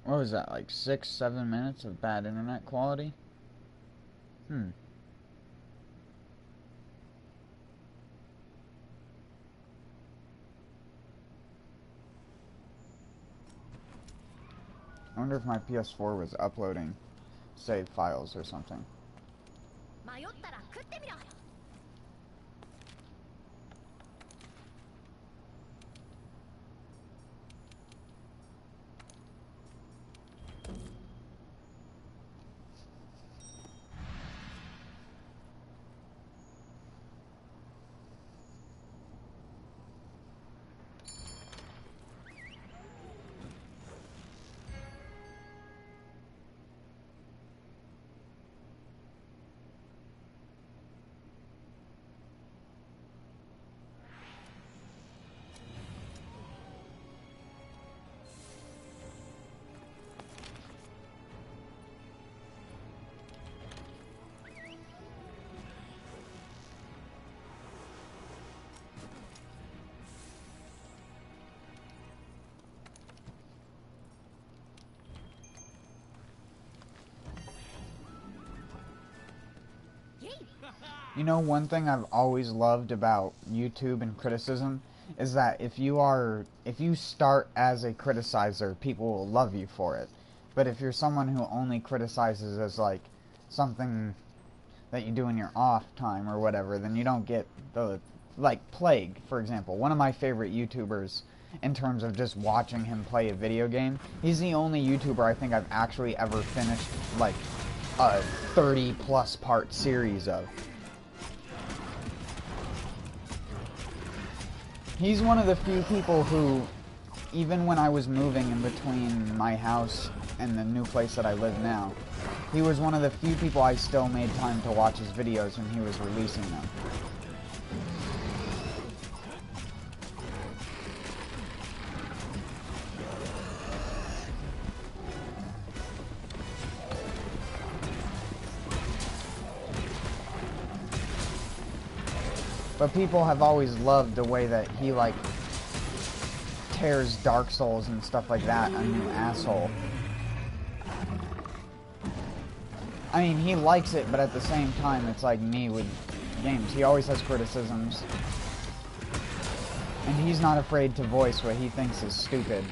What was that, like 6-7 minutes of bad internet quality? I wonder if my PS4 was uploading save files or something. You know, one thing I've always loved about YouTube and criticism is that if you start as a criticizer, people will love you for it. But if you're someone who only criticizes as like something that you do in your off time or whatever, then you don't get the, like Plague, for example. One of my favorite YouTubers in terms of just watching him play a video game. He's the only YouTuber I think I've actually ever finished like a 30+ part series of. He's one of the few people who, even when I was moving in between my house and the new place that I live now, he was one of the few people I still made time to watch his videos when he was releasing them. But people have always loved the way that he, like, tears Dark Souls and stuff like that a new asshole. I mean, he likes it, but at the same time, it's like me with games. He always has criticisms. And he's not afraid to voice what he thinks is stupid.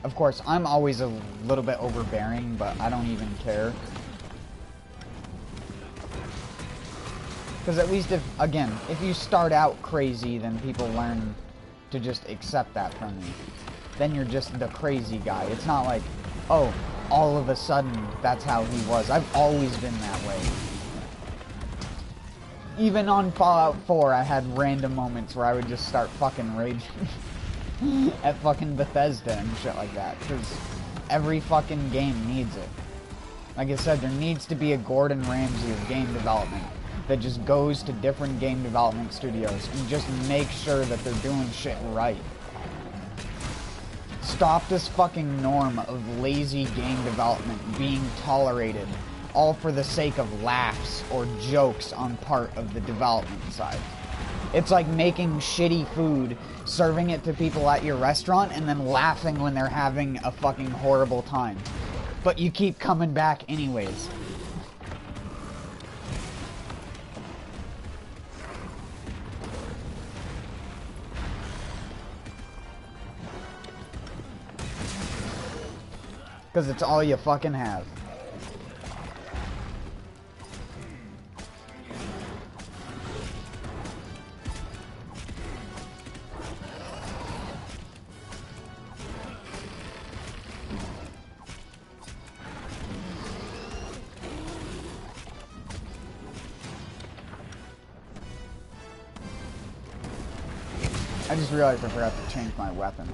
Of course, I'm always a little bit overbearing, but I don't even care. Because at least if you start out crazy, then people learn to just accept that from you. Then you're just the crazy guy. It's not like, oh, all of a sudden, that's how he was. I've always been that way. Even on Fallout 4, I had random moments where I would just start fucking raging at fucking Bethesda and shit like that. Because every fucking game needs it. Like I said, there needs to be a Gordon Ramsay of game development that just goes to different game development studios and just makes sure that they're doing shit right. Stop this fucking norm of lazy game development being tolerated, all for the sake of laughs or jokes on part of the development side. It's like making shitty food, serving it to people at your restaurant, and then laughing when they're having a fucking horrible time. But you keep coming back anyways. Because it's all you fucking have. I just realized I forgot to change my weapon.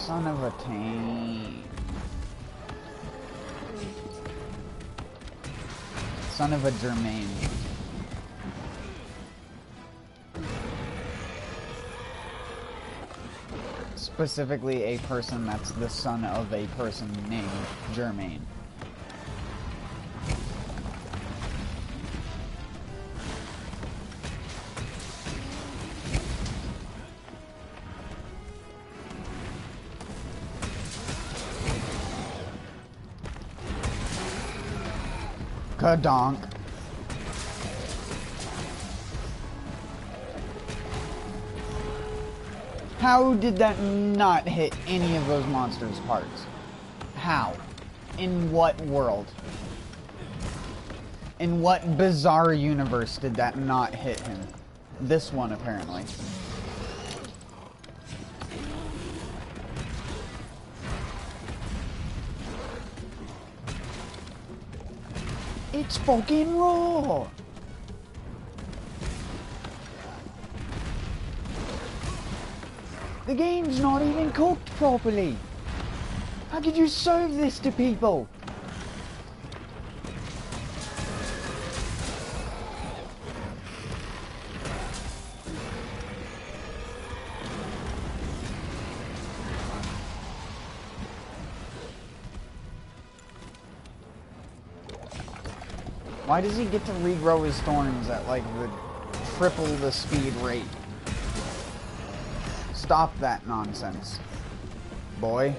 Son of a tame. Son of a Germain. Specifically a person that's the son of a person named Germain. Kadonk. How did that not hit any of those monsters' parts? How? In what world? In what bizarre universe did that not hit him? This one, apparently. It's fucking raw! The game's not even cooked properly! How could you serve this to people? Why does he get to regrow his thorns at like the triple the speed rate? Stop that nonsense, boy.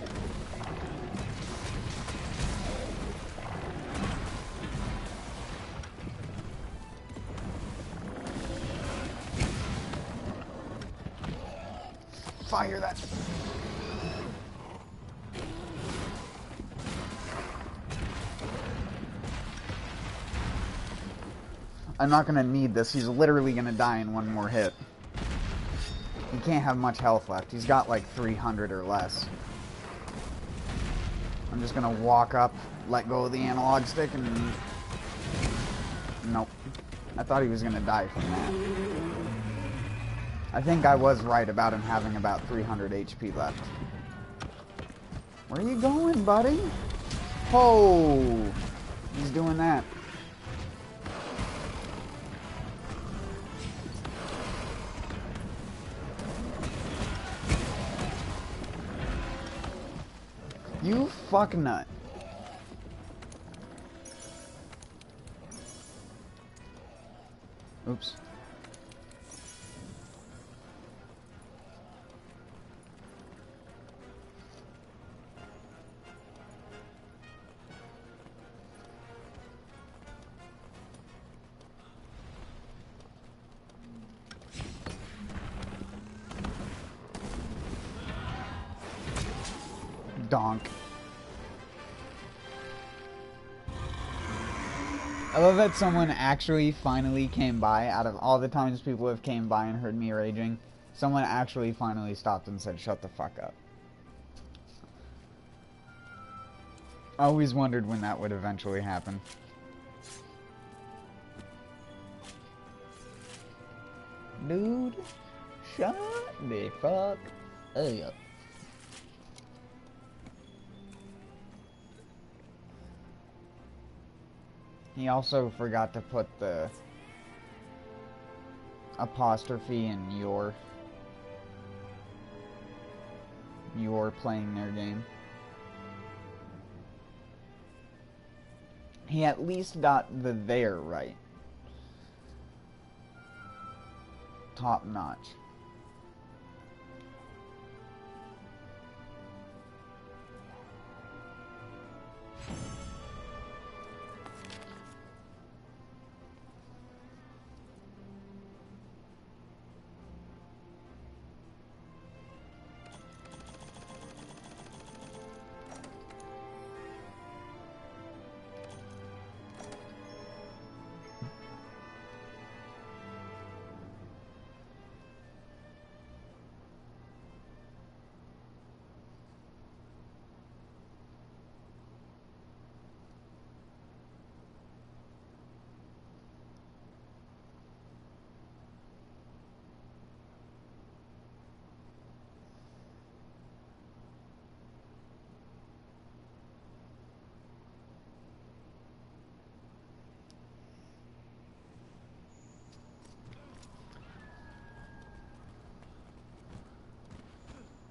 Fire that. I'm not gonna need this. He's literally gonna die in one more hit. He can't have much health left. He's got like 300 or less. I'm just gonna walk up, let go of the analog stick, and... Nope. I thought he was gonna die from that. I think I was right about him having about 300 HP left. Where are you going, buddy? Oh! He's doing that. You fuck nut. Oops. Donk. I love that someone actually finally came by. Out of all the times people have came by and heard me raging, someone actually finally stopped and said, "Shut the fuck up." I always wondered when that would eventually happen. Dude, shut the fuck up. He also forgot to put the apostrophe in your playing their game. He at least got the there right. Top notch.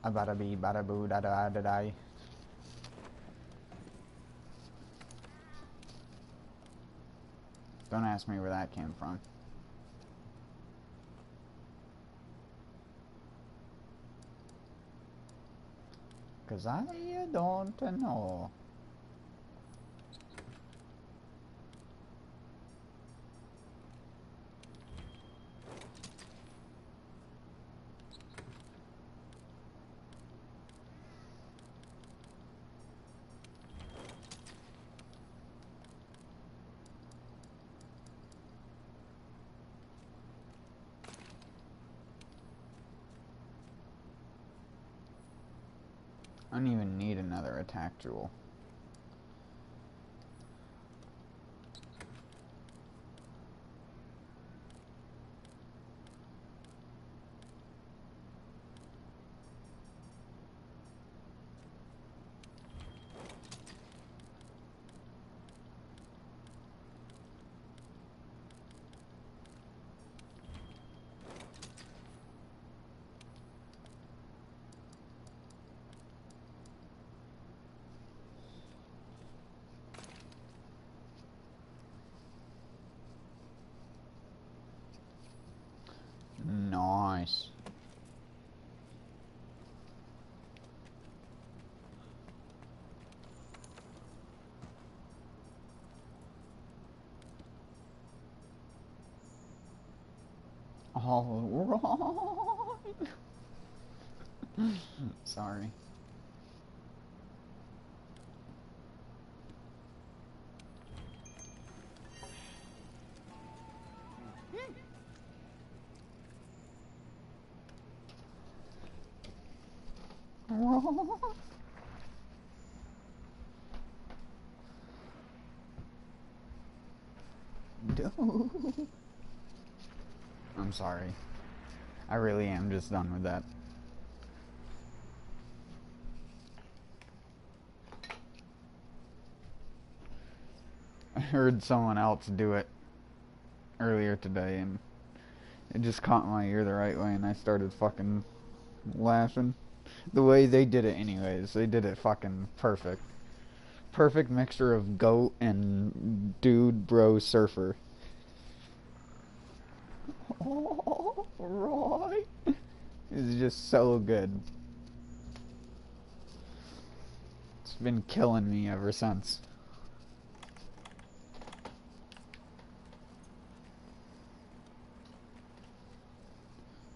A bada bee, bada boo, da da da da. Don't ask me where that came from. Cause I don't know. I don't even need another attack jewel. Nice. All right. Sorry. I'm sorry. I really am just done with that. I heard someone else do it earlier today and it just caught my ear the right way and I started fucking laughing. The way they did it anyways, they did it fucking perfect. Perfect mixture of goat and dude bro surfer. Oh, right. It's just so good. It's been killing me ever since.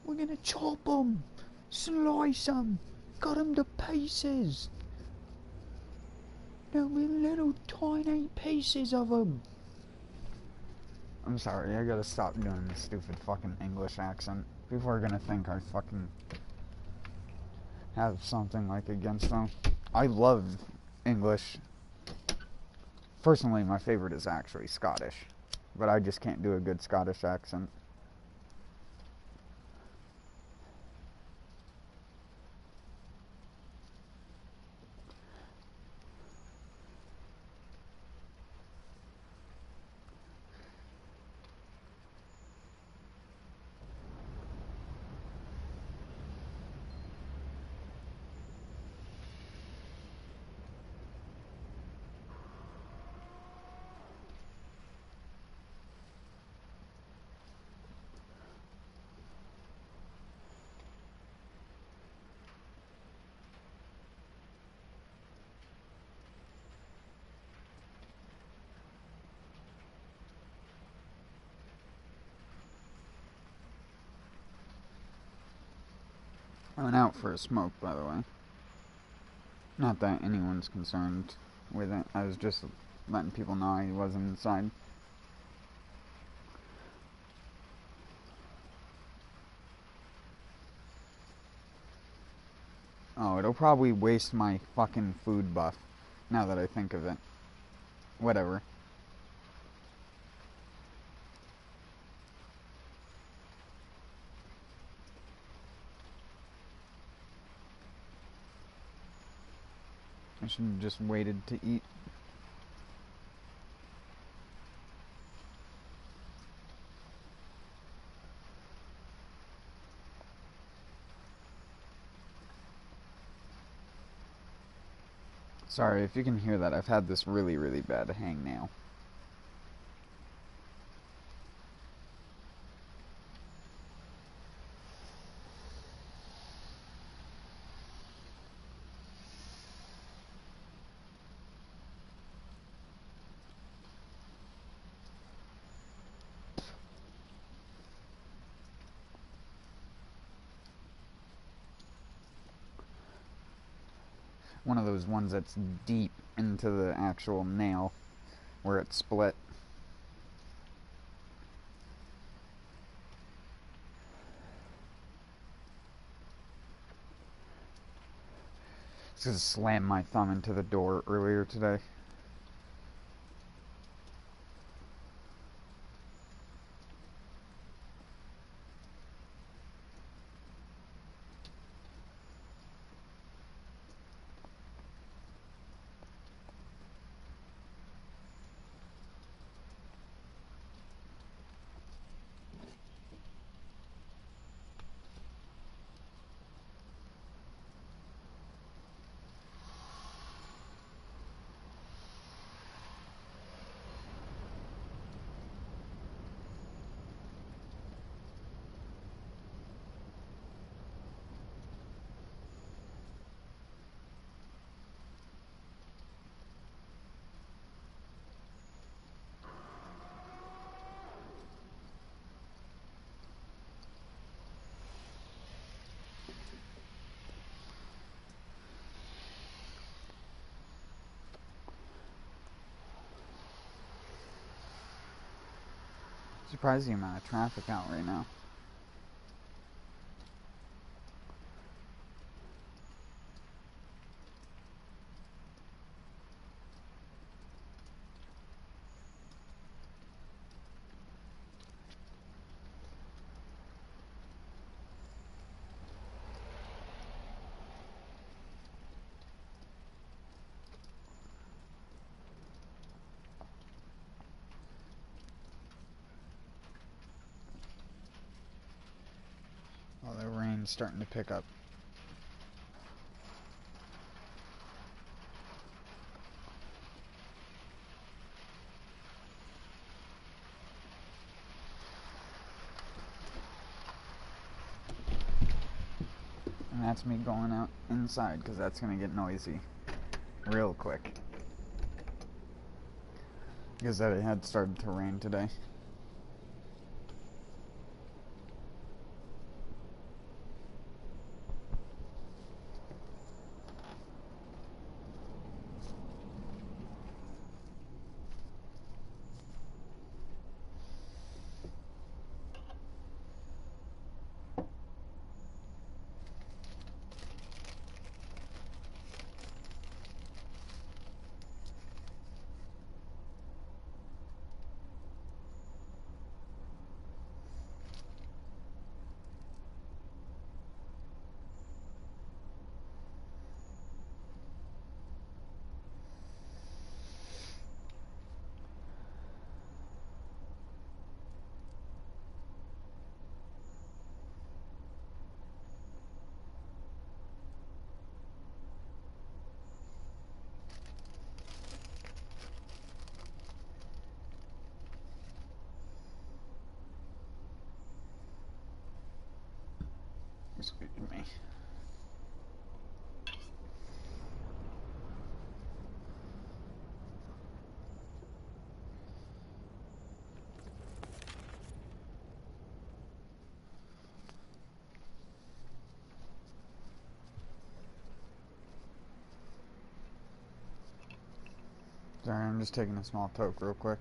We're gonna chop them, slice them, cut them to pieces. There'll be little tiny pieces of them. I'm sorry, I gotta stop doing this stupid fucking English accent. People are gonna think I fucking have something like against them. I love English. Personally, my favorite is actually Scottish, but I just can't do a good Scottish accent. I went out for a smoke, by the way. Not that anyone's concerned with it. I was just letting people know I wasn't inside. Oh, it'll probably waste my fucking food buff, now that I think of it. Whatever. I should have just waited to eat. Sorry if you can hear that. I've had this really, really bad hangnail. One of those ones that's deep into the actual nail where it's split. Just slammed my thumb into the door earlier today. Surprising amount of traffic out right now. Oh, the rain's starting to pick up. And that's me going out inside because that's going to get noisy real quick. Because it had started to rain today. Excuse me. Sorry, I'm just taking a small toke real quick.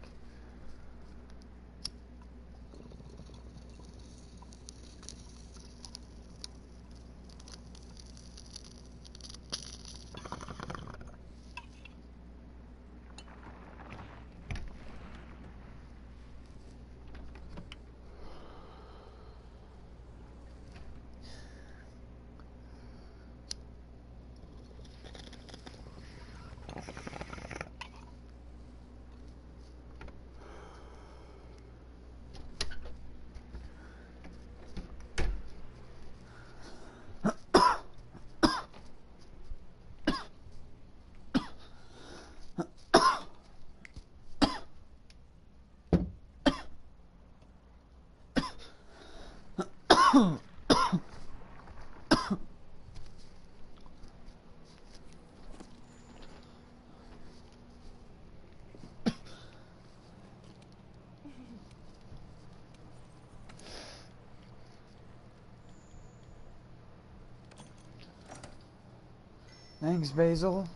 Thanks, Basil.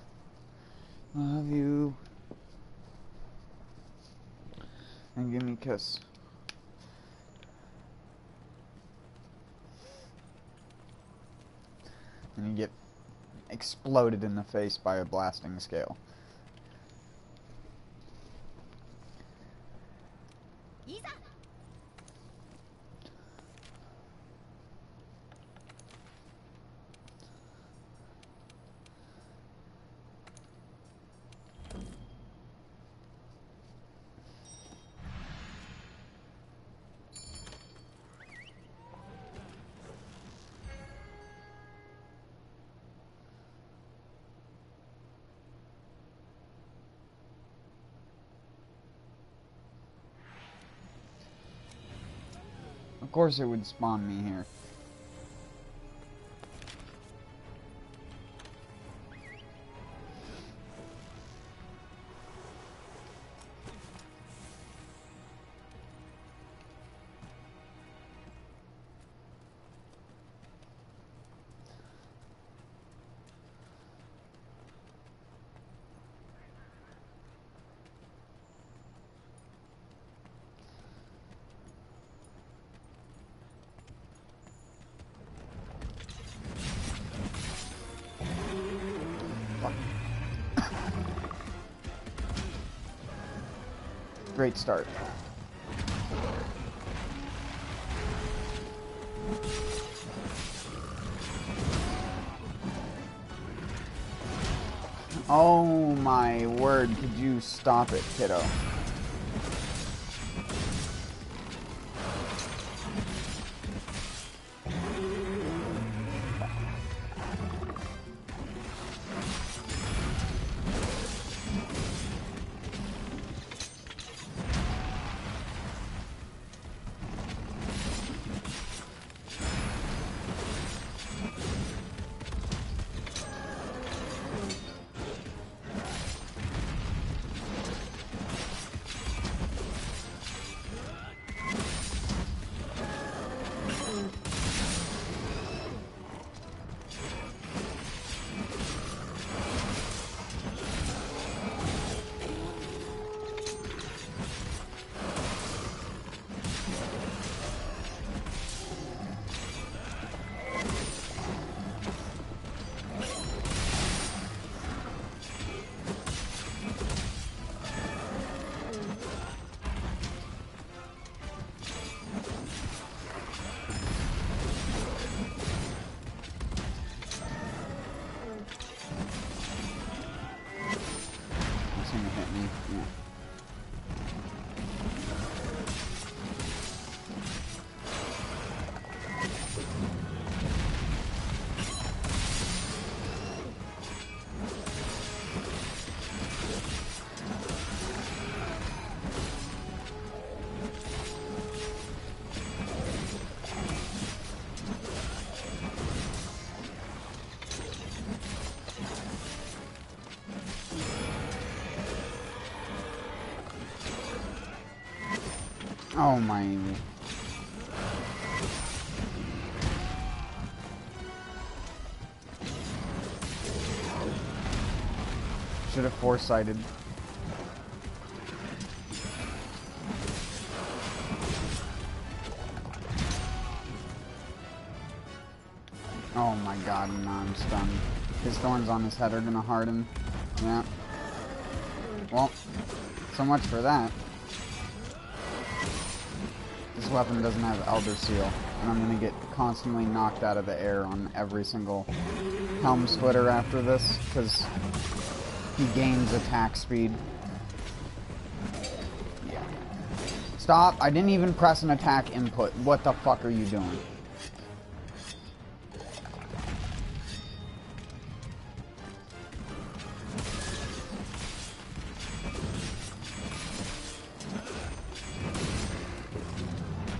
Love you. And give me a kiss. And you get exploded in the face by a blasting scale. Of course it would spawn me here. Great start. Oh my word, could you stop it, kiddo? Oh my. Should have foresighted. Oh my god, no, I'm stunned. His thorns on his head are gonna harden. Yeah. Well, so much for that. This weapon doesn't have Elder Seal, and I'm gonna get constantly knocked out of the air on every single Helm Splitter after this, because he gains attack speed. Yeah. Stop! I didn't even press an attack input. What the fuck are you doing?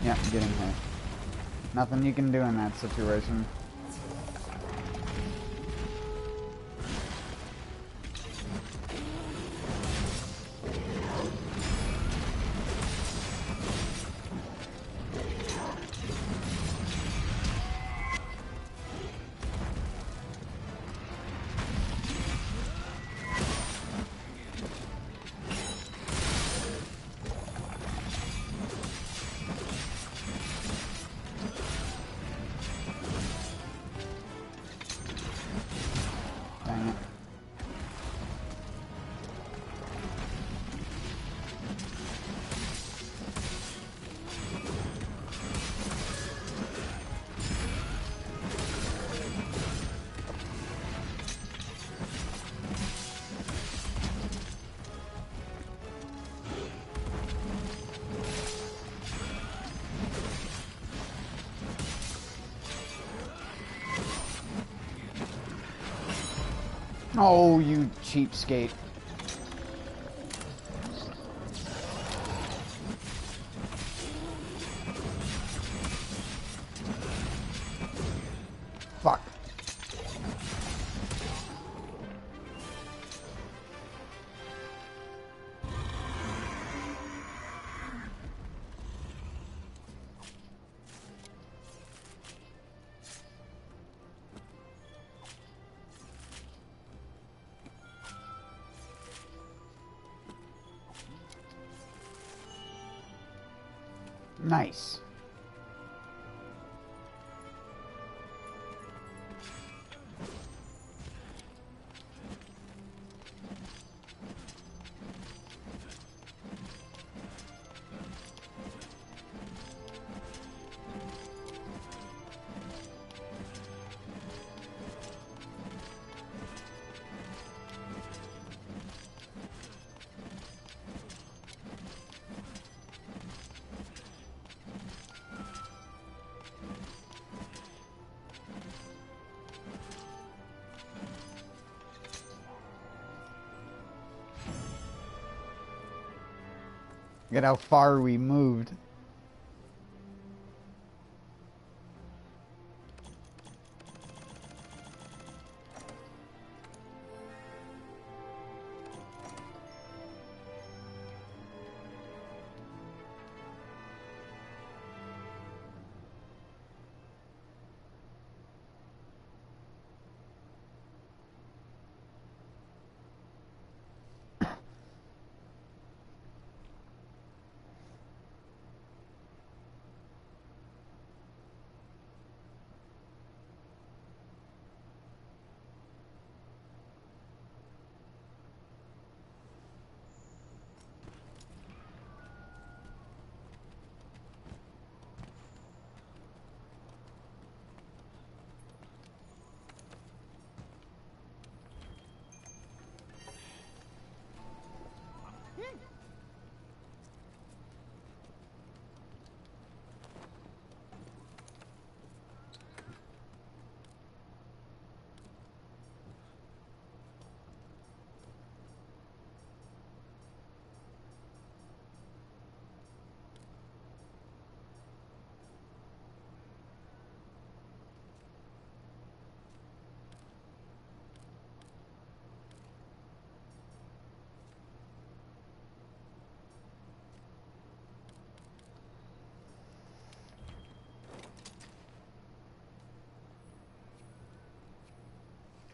Yeah, getting hit. Nothing you can do in that situation. dang it. Oh, you cheapskate. Fuck. Nice. Look at how far we moved.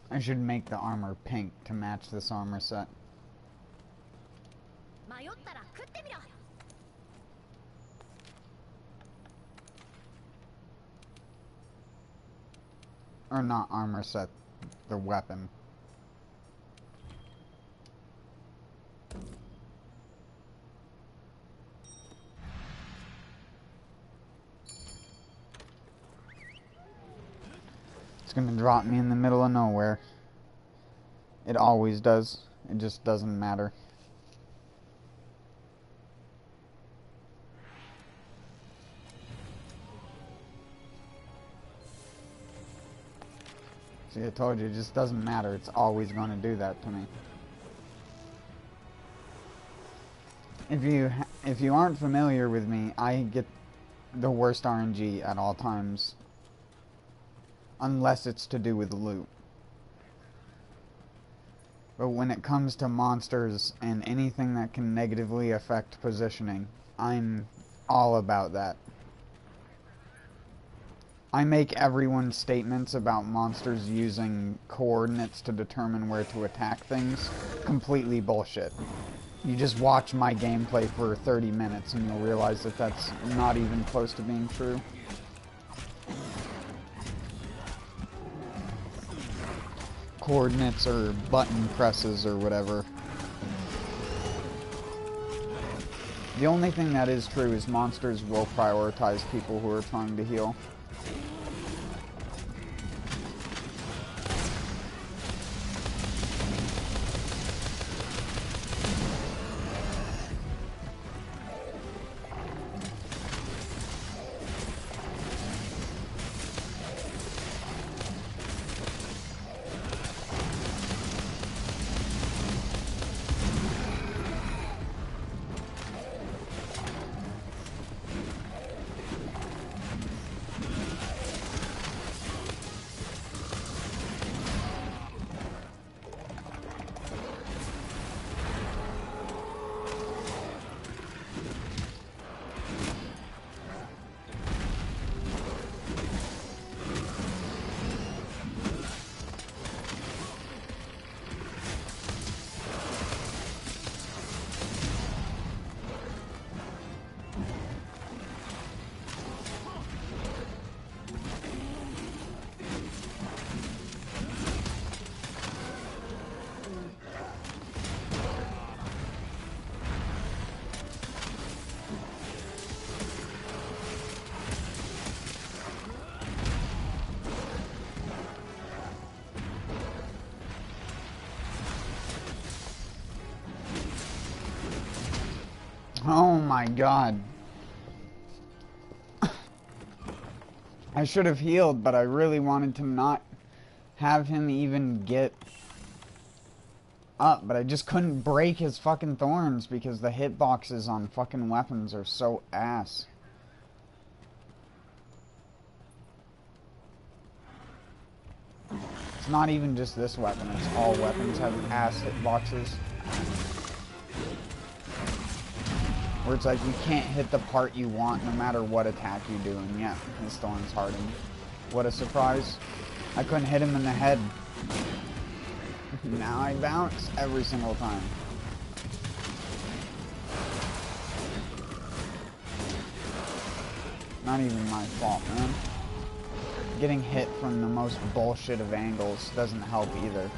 I should make the armor pink to match this armor set. Or not armor set, the weapon. It's gonna drop me in the middle of nowhere. It always does. It just doesn't matter. See, I told you, it just doesn't matter. It's always going to do that to me. If you aren't familiar with me, I get the worst RNG at all times. Unless it's to do with loot. But when it comes to monsters and anything that can negatively affect positioning, I'm all about that. I make everyone's statements about monsters using coordinates to determine where to attack things completely bullshit. You just watch my gameplay for 30 minutes and you'll realize that that's not even close to being true. coordinates or button presses or whatever. The only thing that is true is monsters will prioritize people who are trying to heal. Oh my god. I should have healed, but I really wanted to not have him even get up, but I just couldn't break his fucking thorns because the hitboxes on fucking weapons are so ass. It's not even just this weapon, it's all weapons have ass hitboxes. Where it's like you can't hit the part you want no matter what attack you do, and yeah, his thorns hardened. What a surprise. I couldn't hit him in the head. Now I bounce every single time. Not even my fault, man. Getting hit from the most bullshit of angles doesn't help either.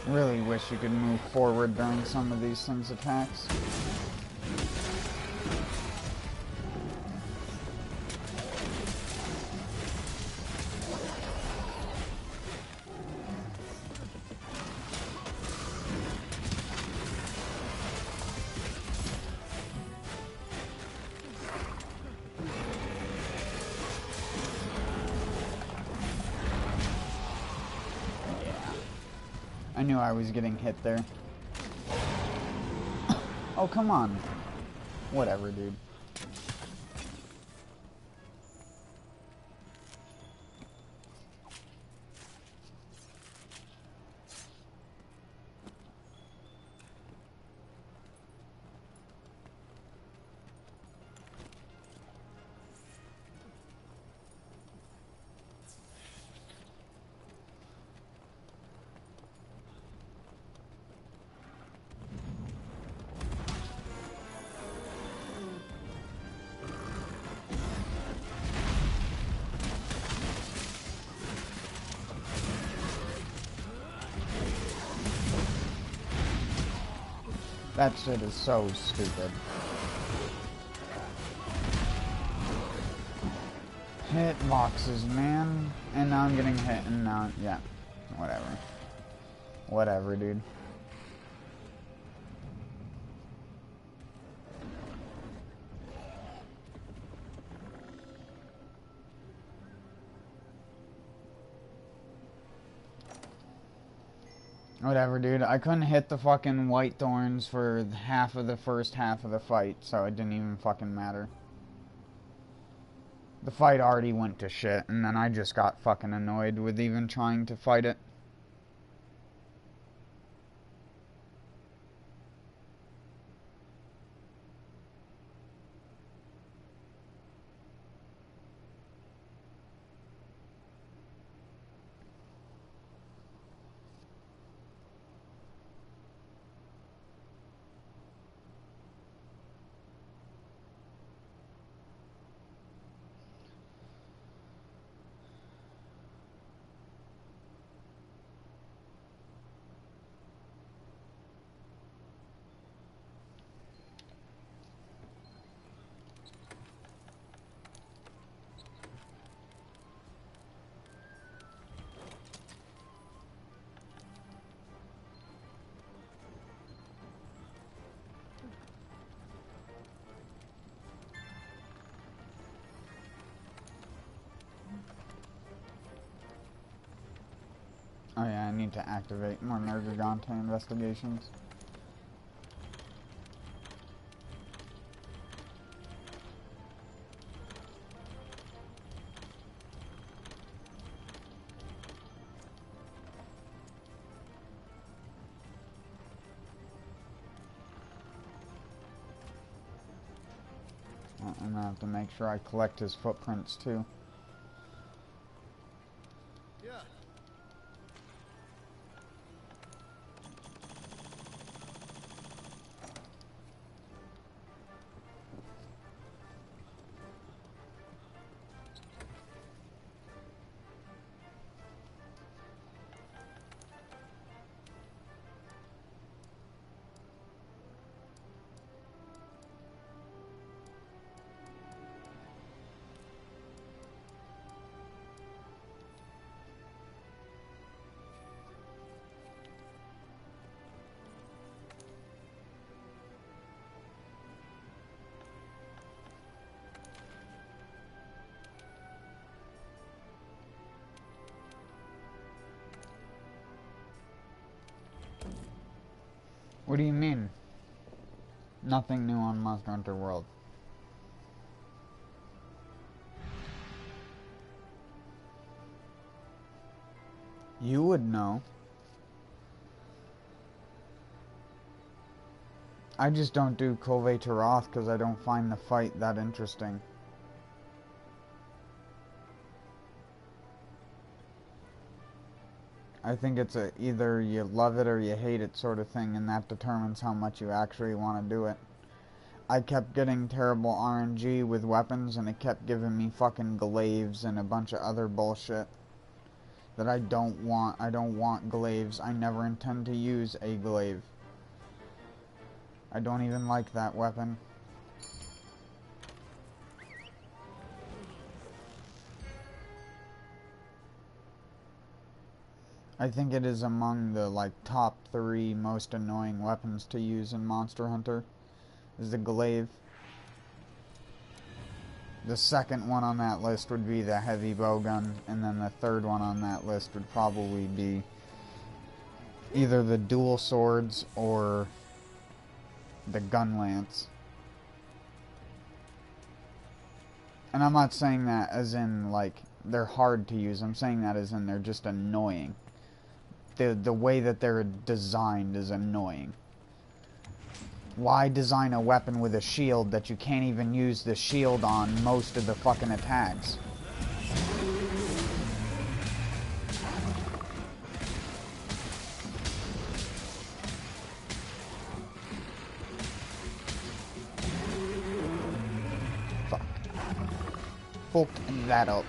Really wish you could move forward during some of these things' attacks. I knew I was getting hit there. Oh, come on. Whatever, dude. That shit is so stupid. hitboxes, man. And now I'm getting hit, and now, yeah. Whatever. Whatever, dude. Whatever, dude. I couldn't hit the fucking white thorns for half of the first half of the fight, so it didn't even fucking matter. The fight already went to shit, and then I just got fucking annoyed with even trying to fight it. Oh yeah, I need to activate more Nerg investigations. I'm gonna have to make sure I collect his footprints too. Yeah. What do you mean? Nothing new on Monster Hunter World. You would know. I just don't do Kove Taroth because I don't find the fight that interesting. I think it's a either you love it or you hate it sort of thing, and that determines how much you actually want to do it. I kept getting terrible RNG with weapons, and it kept giving me fucking glaives and a bunch of other bullshit that I don't want. I don't want glaives. I never intend to use a glaive. I don't even like that weapon. I think it is among the, like, top 3 most annoying weapons to use in Monster Hunter, is the glaive. The second one on that list would be the heavy bowgun, and then the third one on that list would probably be either the dual swords or the gun lance. And I'm not saying that as in, like, they're hard to use. I'm saying that as in they're just annoying. The way that they're designed is annoying. Why design a weapon with a shield that you can't even use the shield on most of the fucking attacks? Fuck. Fucked that up.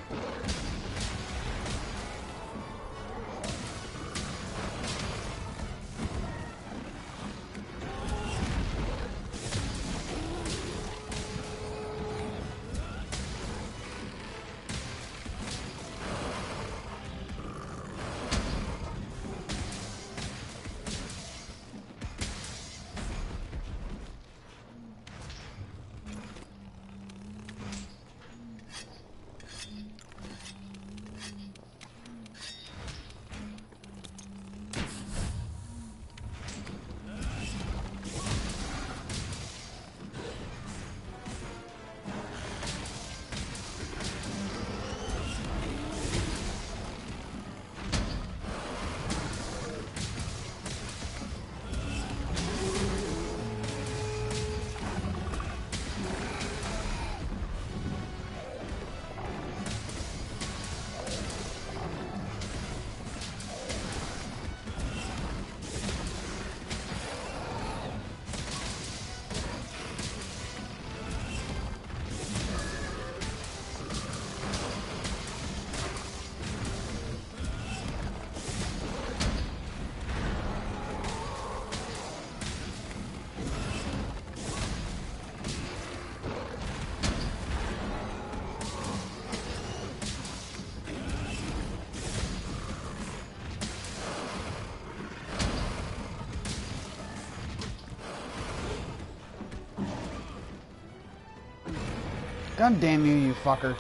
God damn you, you fucker.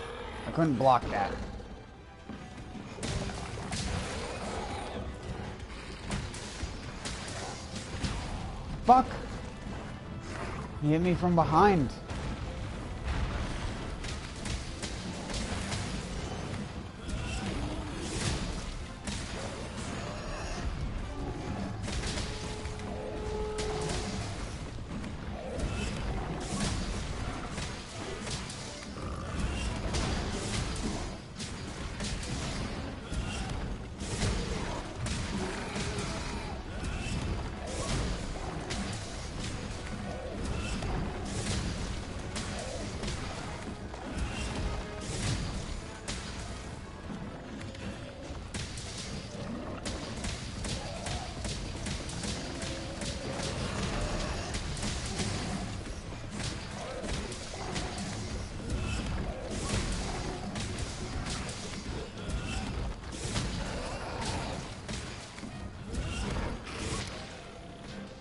I couldn't block that. Fuck! He hit me from behind.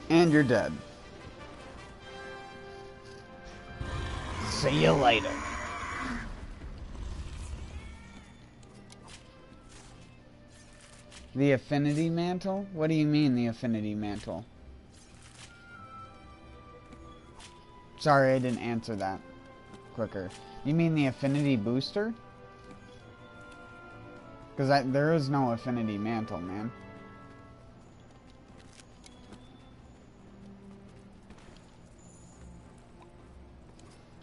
And you're dead. See you later. The affinity mantle? What do you mean, the affinity mantle? Sorry, I didn't answer that quicker. You mean the affinity booster? Because there is no affinity mantle, man.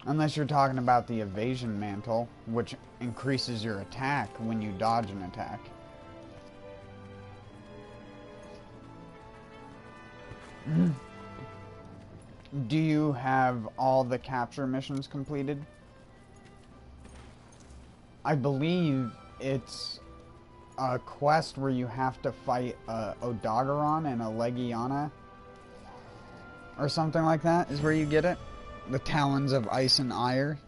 Unless you're talking about the evasion mantle, which increases your attack when you dodge an attack. Do you have all the capture missions completed? I believe it's a quest where you have to fight a Odogaron and a Legiana. Or something like that is where you get it. The Talons of Ice and Ire.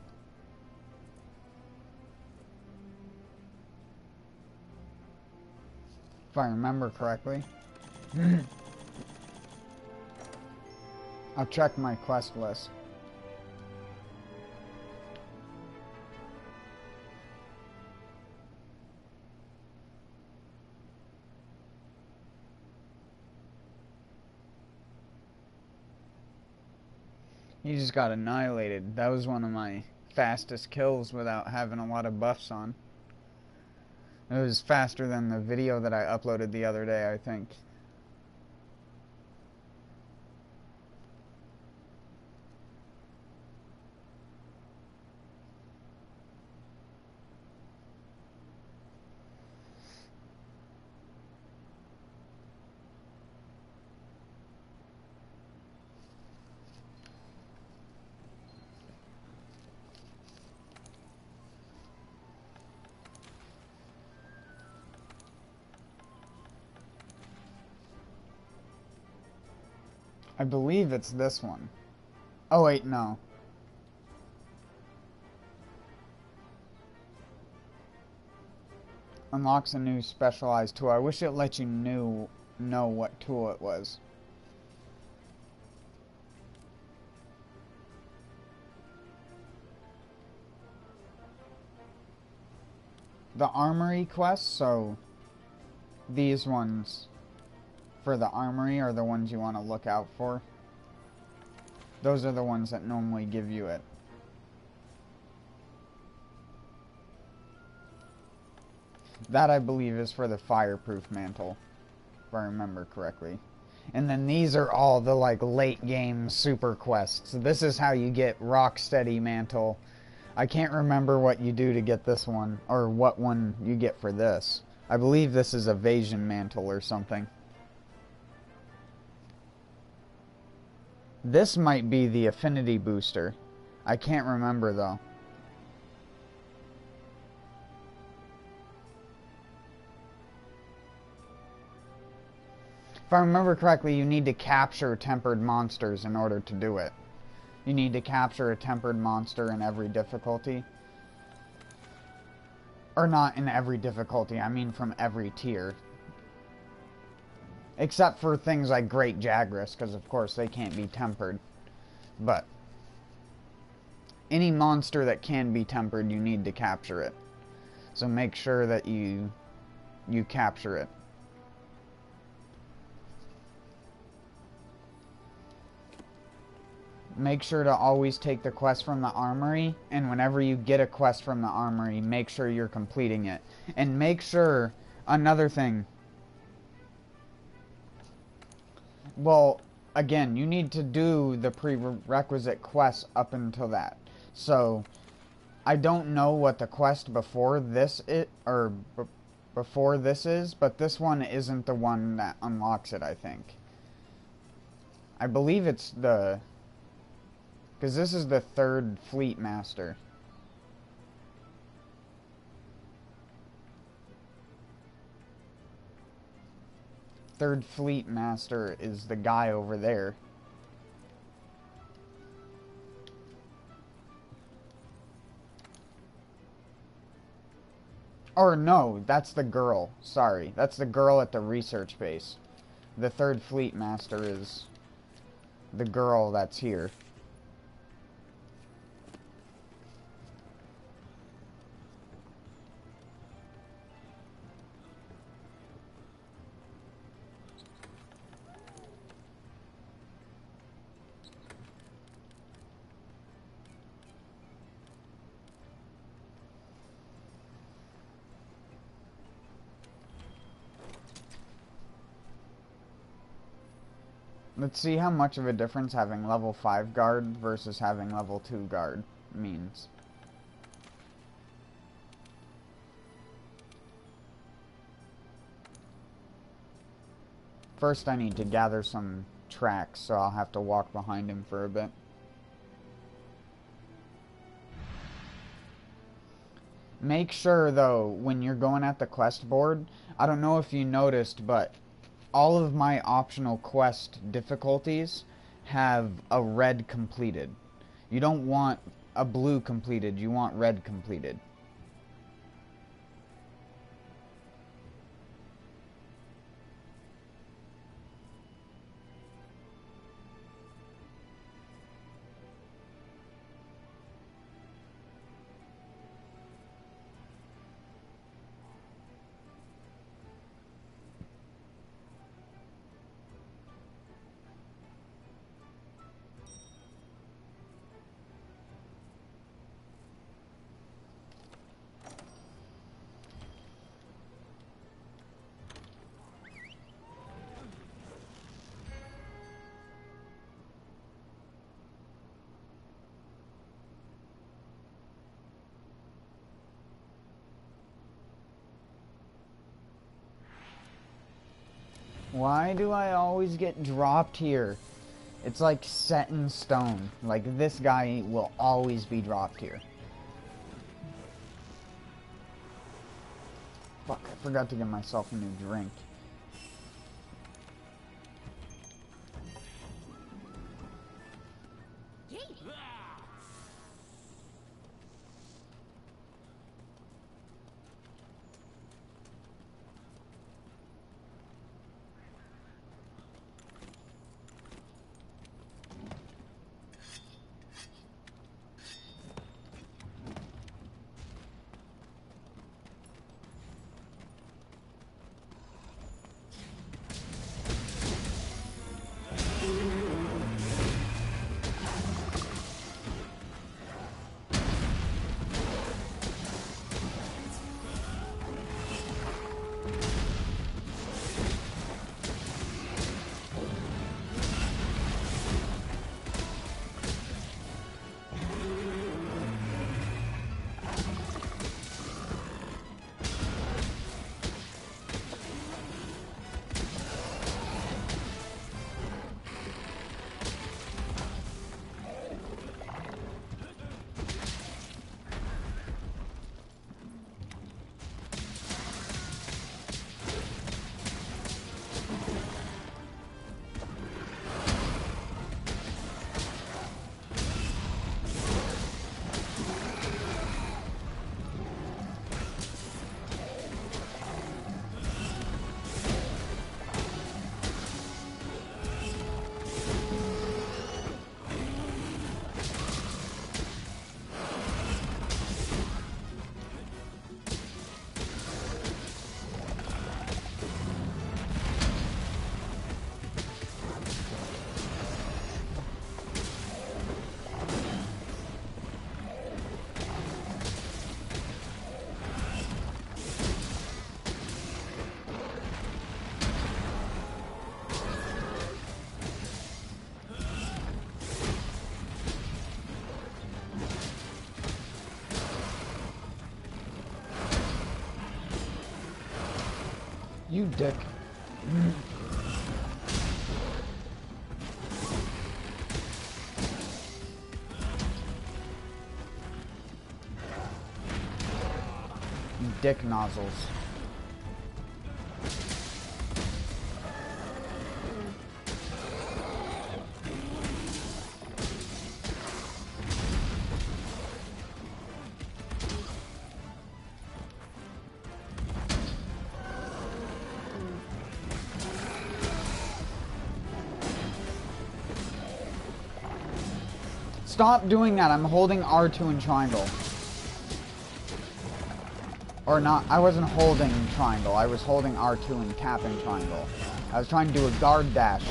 If I remember correctly. I'll check my quest list. He just got annihilated. That was one of my fastest kills without having a lot of buffs on. It was faster than the video that I uploaded the other day, I think. I believe it's this one. Oh wait, no. Unlocks a new specialized tool. I wish it let you know what tool it was. The armory quests, so these ones for the armory are the ones you want to look out for. Those are the ones that normally give you it. That, I believe, is for the fireproof mantle, if I remember correctly. And then these are all the, like, late game super quests. This is how you get Rocksteady mantle. I can't remember what you do to get this one, or what one you get for this. I believe this is evasion mantle or something. This might be the affinity booster. I can't remember though. If I remember correctly, you need to capture tempered monsters in order to do it. You need to capture a tempered monster in every difficulty. Or not in every difficulty, I mean from every tier. Except for things like Great Jagras, because of course they can't be tempered. But any monster that can be tempered, you need to capture it. So make sure that you capture it. Make sure to always take the quest from the armory, and whenever you get a quest from the armory, make sure you're completing it. And make sure, another thing, well, again, you need to do the prerequisite quests up until that. So, I don't know what the quest before this is, but this one isn't the one that unlocks it, I think. I believe it's the... because this is the 3rd Fleet Master. Third Fleet Master is the guy over there. Or no, that's the girl. Sorry, that's the girl at the research base. The 3rd Fleet Master is the girl that's here. Let's see how much of a difference having level 5 guard versus having level 2 guard means. First I need to gather some tracks, so I'll have to walk behind him for a bit. Make sure though, when you're going at the quest board, I don't know if you noticed, but all of my optional quest difficulties have a red completed. You don't want a blue completed, you want red completed. Why do I always get dropped here? It's like set in stone. Like, this guy will always be dropped here. Fuck, I forgot to get myself a new drink. You dick. You dick nozzles. Stop doing that. I'm holding R2 and triangle. Or not, I wasn't holding triangle. I was holding R2 and cap and triangle. I was trying to do a guard dash.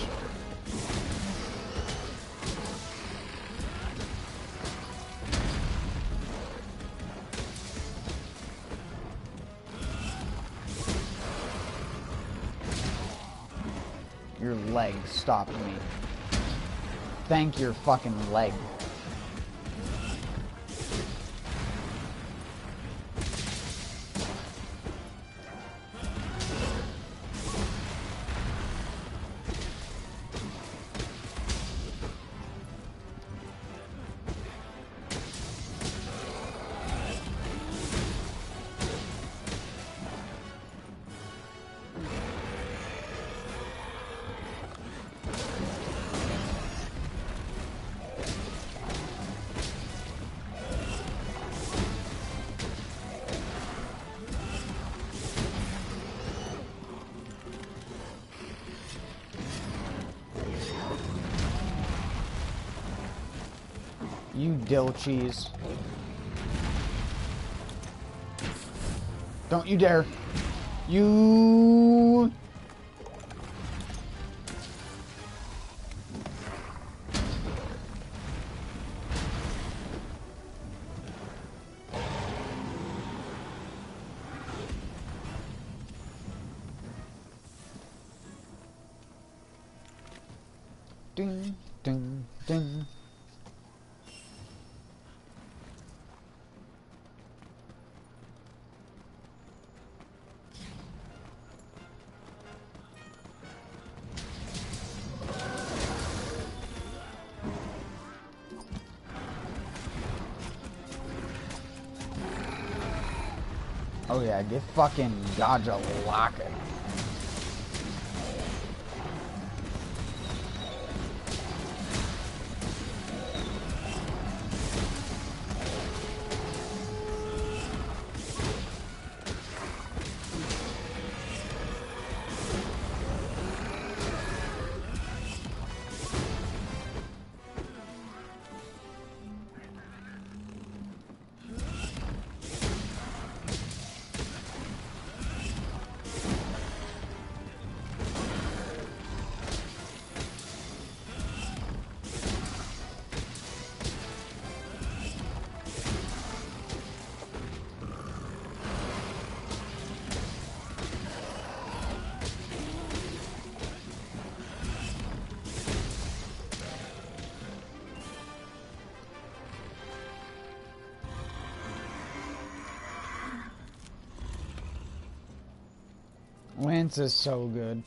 Your leg stopped me. Thank your fucking leg. You dill cheese. Don't you dare. You... Ding, ding, ding. Oh yeah, get fucking Gaja locket. Lance is so good.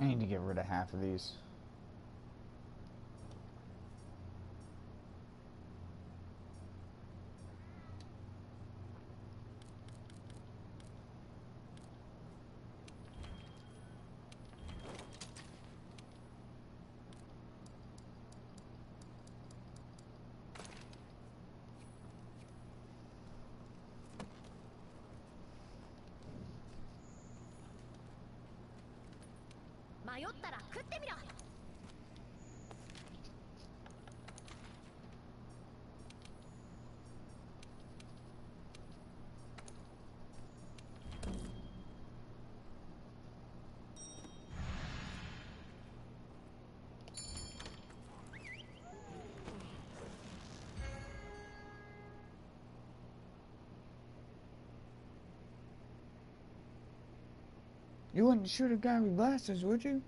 I need to get rid of half of these. You wouldn't shoot a guy with glasses, would you?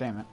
Damn it.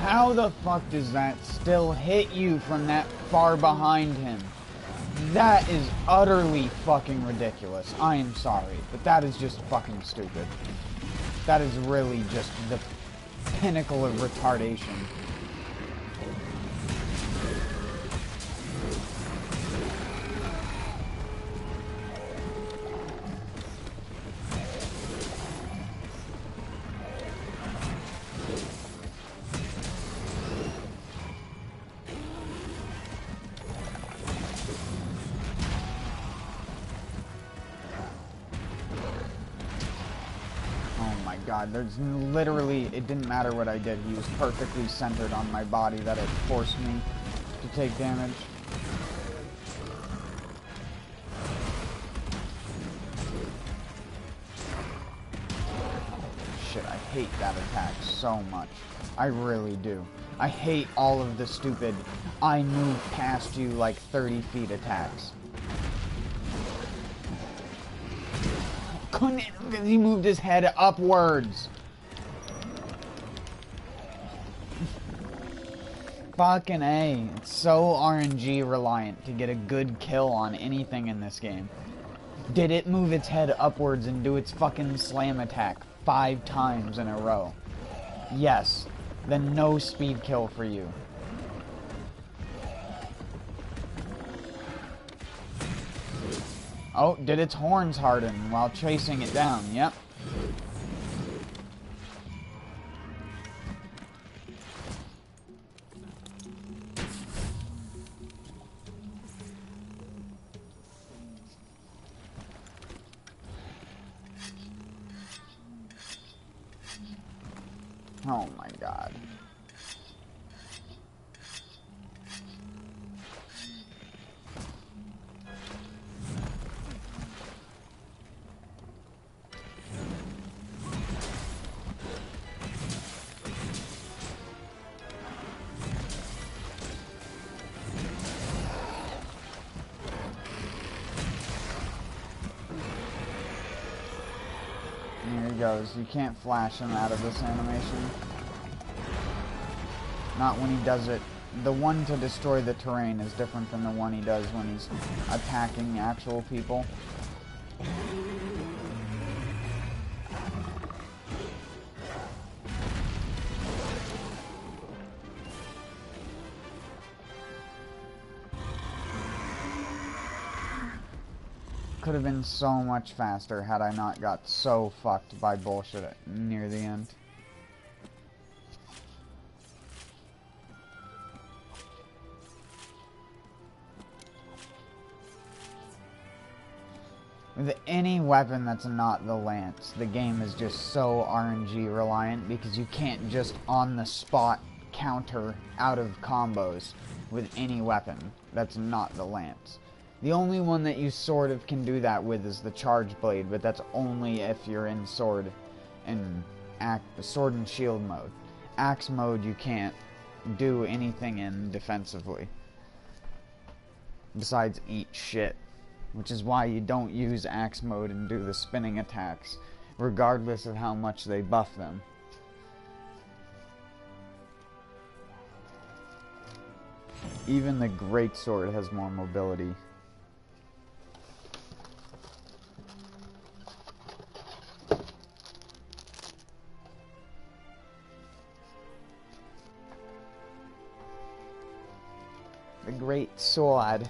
How the fuck does that still hit you from that far behind him? That is utterly fucking ridiculous. I am sorry, but that is just fucking stupid. That is really just the pinnacle of retardation. God, there's literally, it didn't matter what I did. He was perfectly centered on my body that it forced me to take damage. Shit, I hate that attack so much. I really do. I hate all of the stupid, I move past you like 30 feet attacks. Couldn't, he moved his head upwards. Fucking A. It's so RNG reliant to get a good kill on anything in this game. Did it move its head upwards and do its fucking slam attack 5 times in a row? Yes. Then no speed kill for you. Oh, did its horns harden while chasing it down? Yep. Oh my God. Here he goes. You can't flash him out of this animation. Not when he does it. The one to destroy the terrain is different than the one he does when he's attacking actual people. Could have been so much faster had I not got so fucked by bullshit near the end. With any weapon that's not the lance, the game is just so RNG reliant because you can't just on the spot counter out of combos with any weapon that's not the lance. The only one that you sort of can do that with is the charge blade, but that's only if you're in sword and shield mode. Axe mode you can't do anything in defensively besides eat shit, which is why you don't use axe mode and do the spinning attacks regardless of how much they buff them. Even the greatsword has more mobility. The great sword.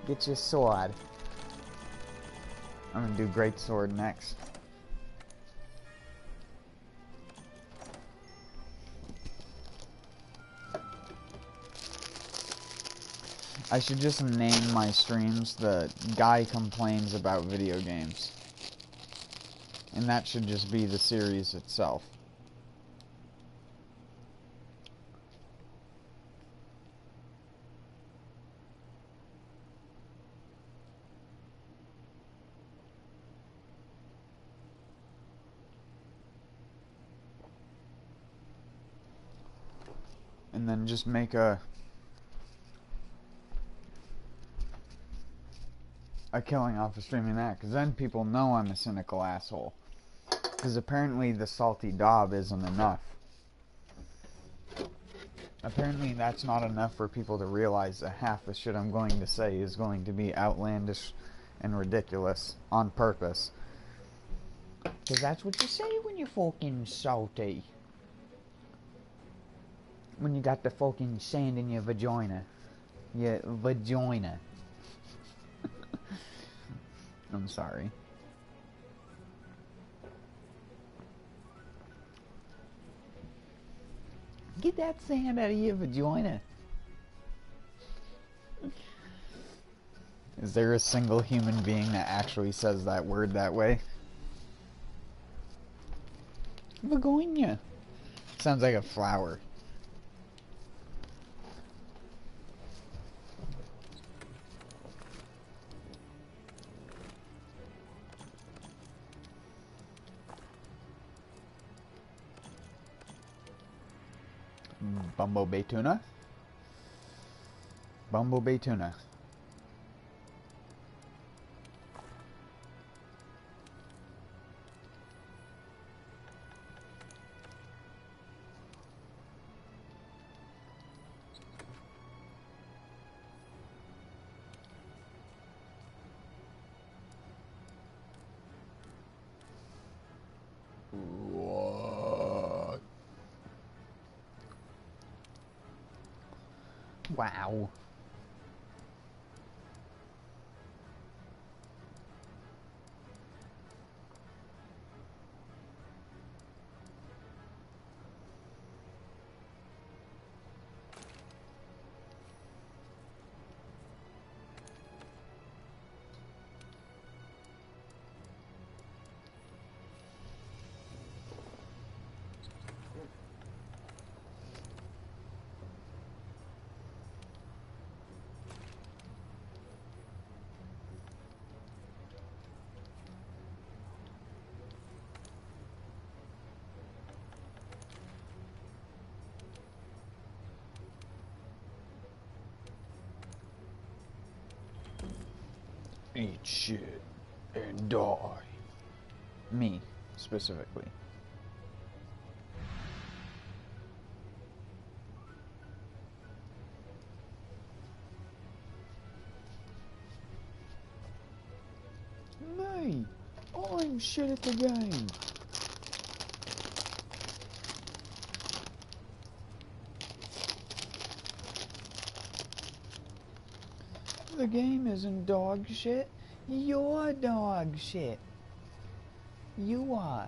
Get your sword. I'm gonna do great sword next. I should just name my streams the Guy Complains About Video Games. And that should just be the series itself. And then just make a killing off of streaming that, because then people know I'm a cynical asshole. Because apparently the salty daub isn't enough. Apparently that's not enough for people to realize that half the shit I'm going to say is going to be outlandish and ridiculous on purpose. Because that's what you say when you're fucking salty. When you got the fucking sand in your vagina. Your vagina. I'm sorry. Get that sand out of your vagina. Is there a single human being that actually says that word that way? Vagina. Sounds like a flower. Bumblebee tuna? Bumblebee tuna. What? Wow. Eat shit and die. Me, specifically. Me, I'm shit at the game. The game isn't dog shit. You're dog shit. You are.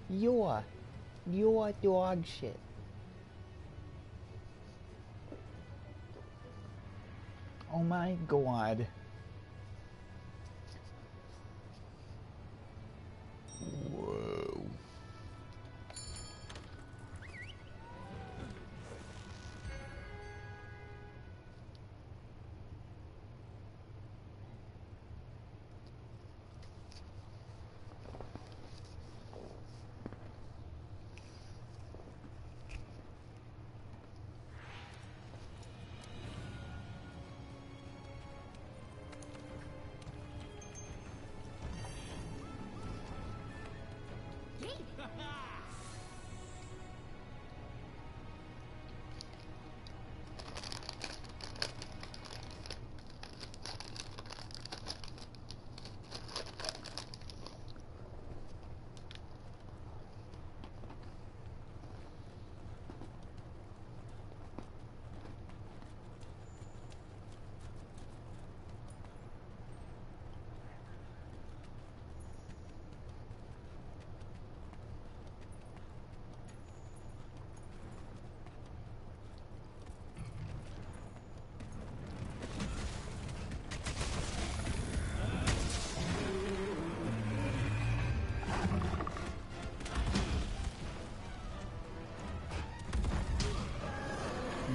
You're dog shit. Oh my god. Whoa.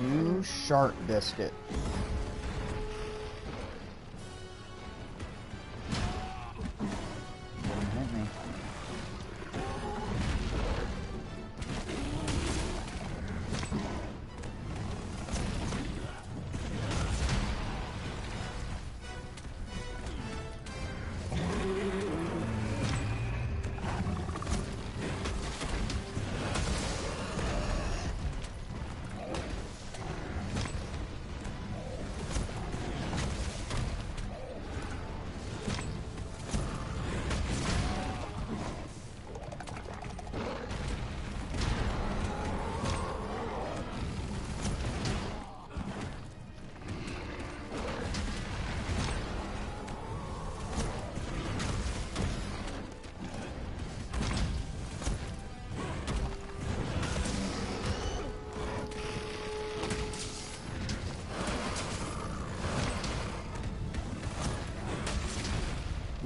You shark biscuit. Didn't hit me.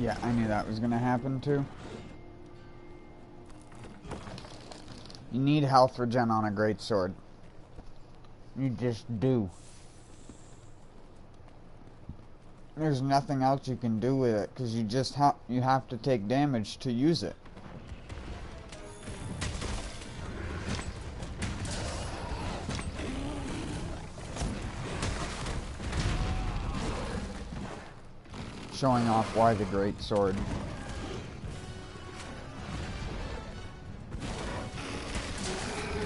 Yeah, I knew that was gonna happen too. You need health regen on a greatsword. You just do. There's nothing else you can do with it, because you just have to take damage to use it. Showing off why the greatsword.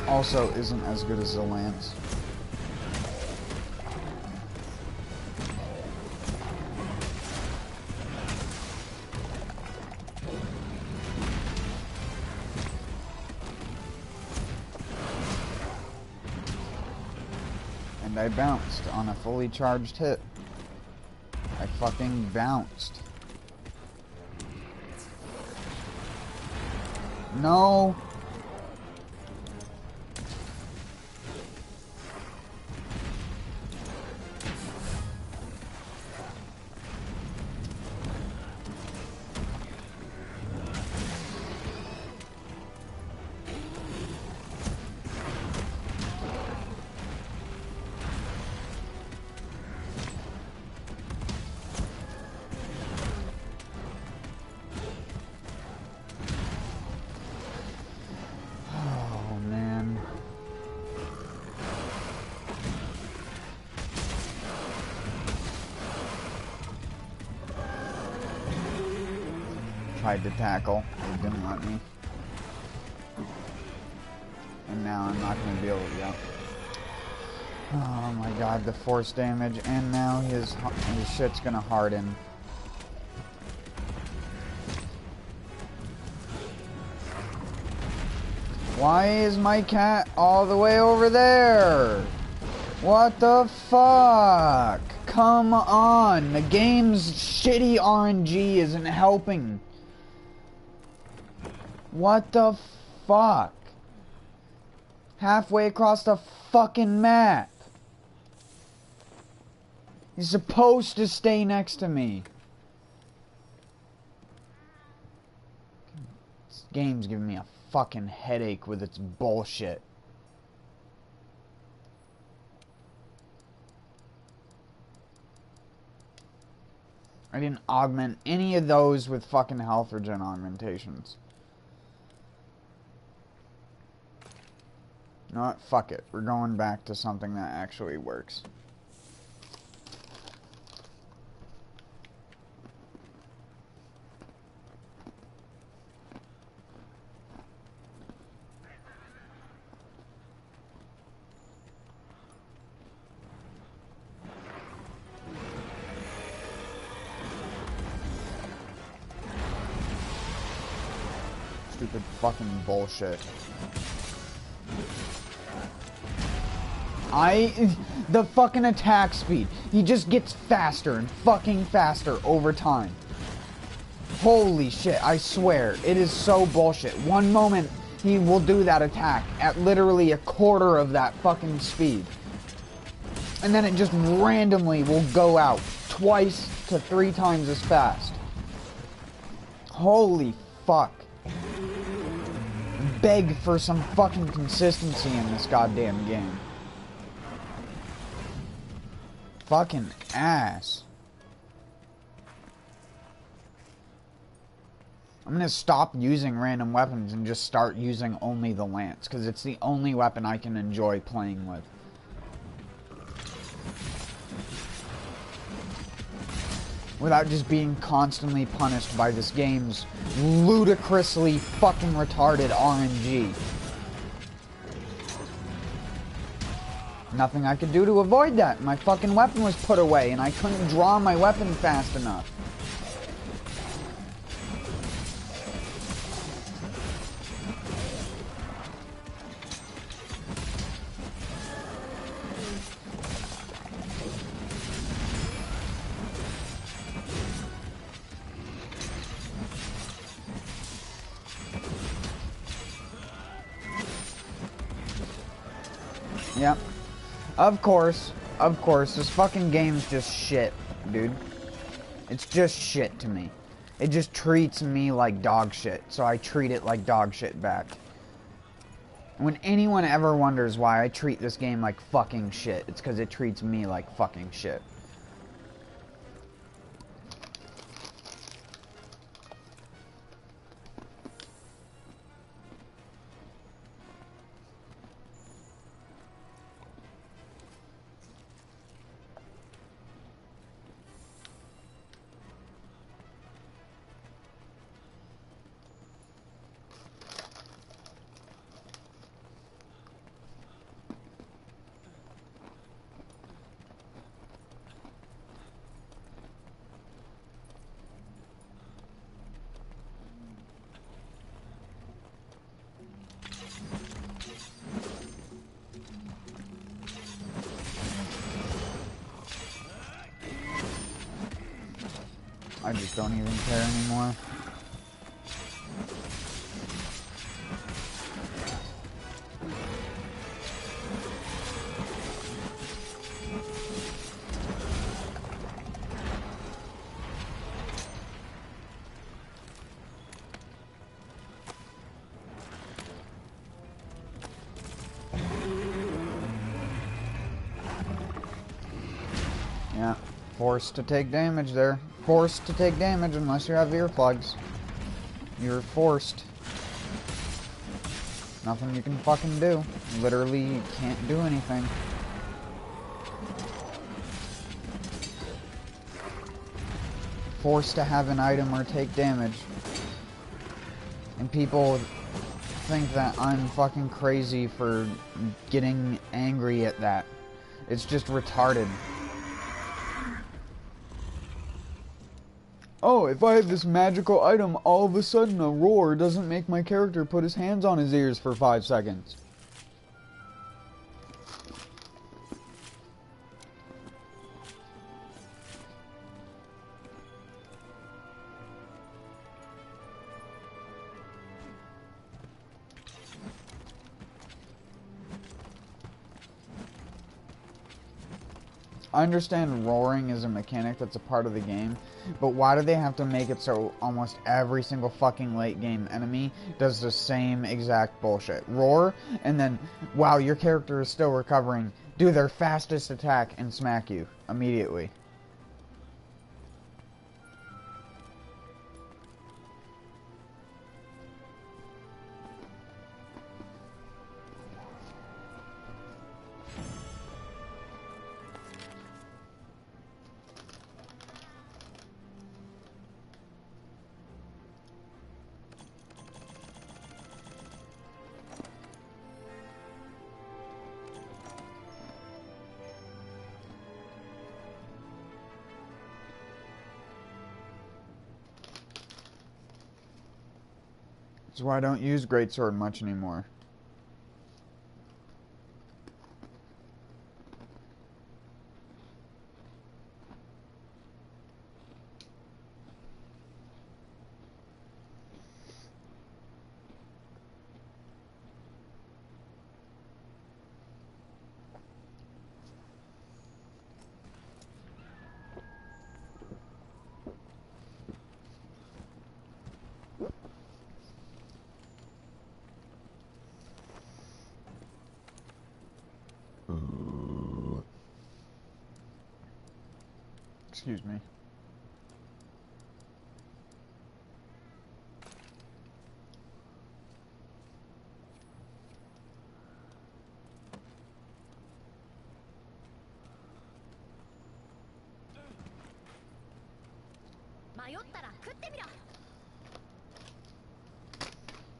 Also isn't as good as the lance. And I bounced on a fully charged hit. I fucking bounced. No. Tried to tackle, it didn't let me. And now I'm not going to be able to, yeah. Oh my god, the force damage, and now his shit's going to harden. Why is my cat all the way over there? What the fuck? Come on, the game's shitty RNG isn't helping. What the fuck? Halfway across the fucking map. He's supposed to stay next to me. This game's giving me a fucking headache with its bullshit. I didn't augment any of those with fucking health regen augmentations. You know what? Fuck it. We're going back to something that actually works. Stupid fucking bullshit. The fucking attack speed. He just gets faster and fucking faster over time. Holy shit, I swear. It is so bullshit. One moment, he will do that attack at literally a quarter of that fucking speed. And then it just randomly will go out twice to 3 times as fast. Holy fuck. Beg for some fucking consistency in this goddamn game. Fucking ass. I'm gonna stop using random weapons and just start using only the lance, because it's the only weapon I can enjoy playing with. Without just being constantly punished by this game's ludicrously fucking retarded RNG. Nothing I could do to avoid that. My fucking weapon was put away and I couldn't draw my weapon fast enough. Yep. Of course, this fucking game's just shit, dude. It's just shit to me. It just treats me like dog shit, so I treat it like dog shit back. When anyone ever wonders why I treat this game like fucking shit, it's because it treats me like fucking shit. I just don't even care anymore. Yeah, forced to take damage there. Forced to take damage unless you have earplugs. You're forced. Nothing you can fucking do. Literally, you can't do anything. Forced to have an item or take damage. And people think that I'm fucking crazy for getting angry at that. It's just retarded. Oh, if I have this magical item, all of a sudden a roar doesn't make my character put his hands on his ears for 5 seconds. I understand roaring is a mechanic that's a part of the game, but why do they have to make it so almost every single fucking late game enemy does the same exact bullshit? Roar, and then, while your character is still recovering, do their fastest attack and smack you immediately. That's why I don't use greatsword much anymore. Excuse me.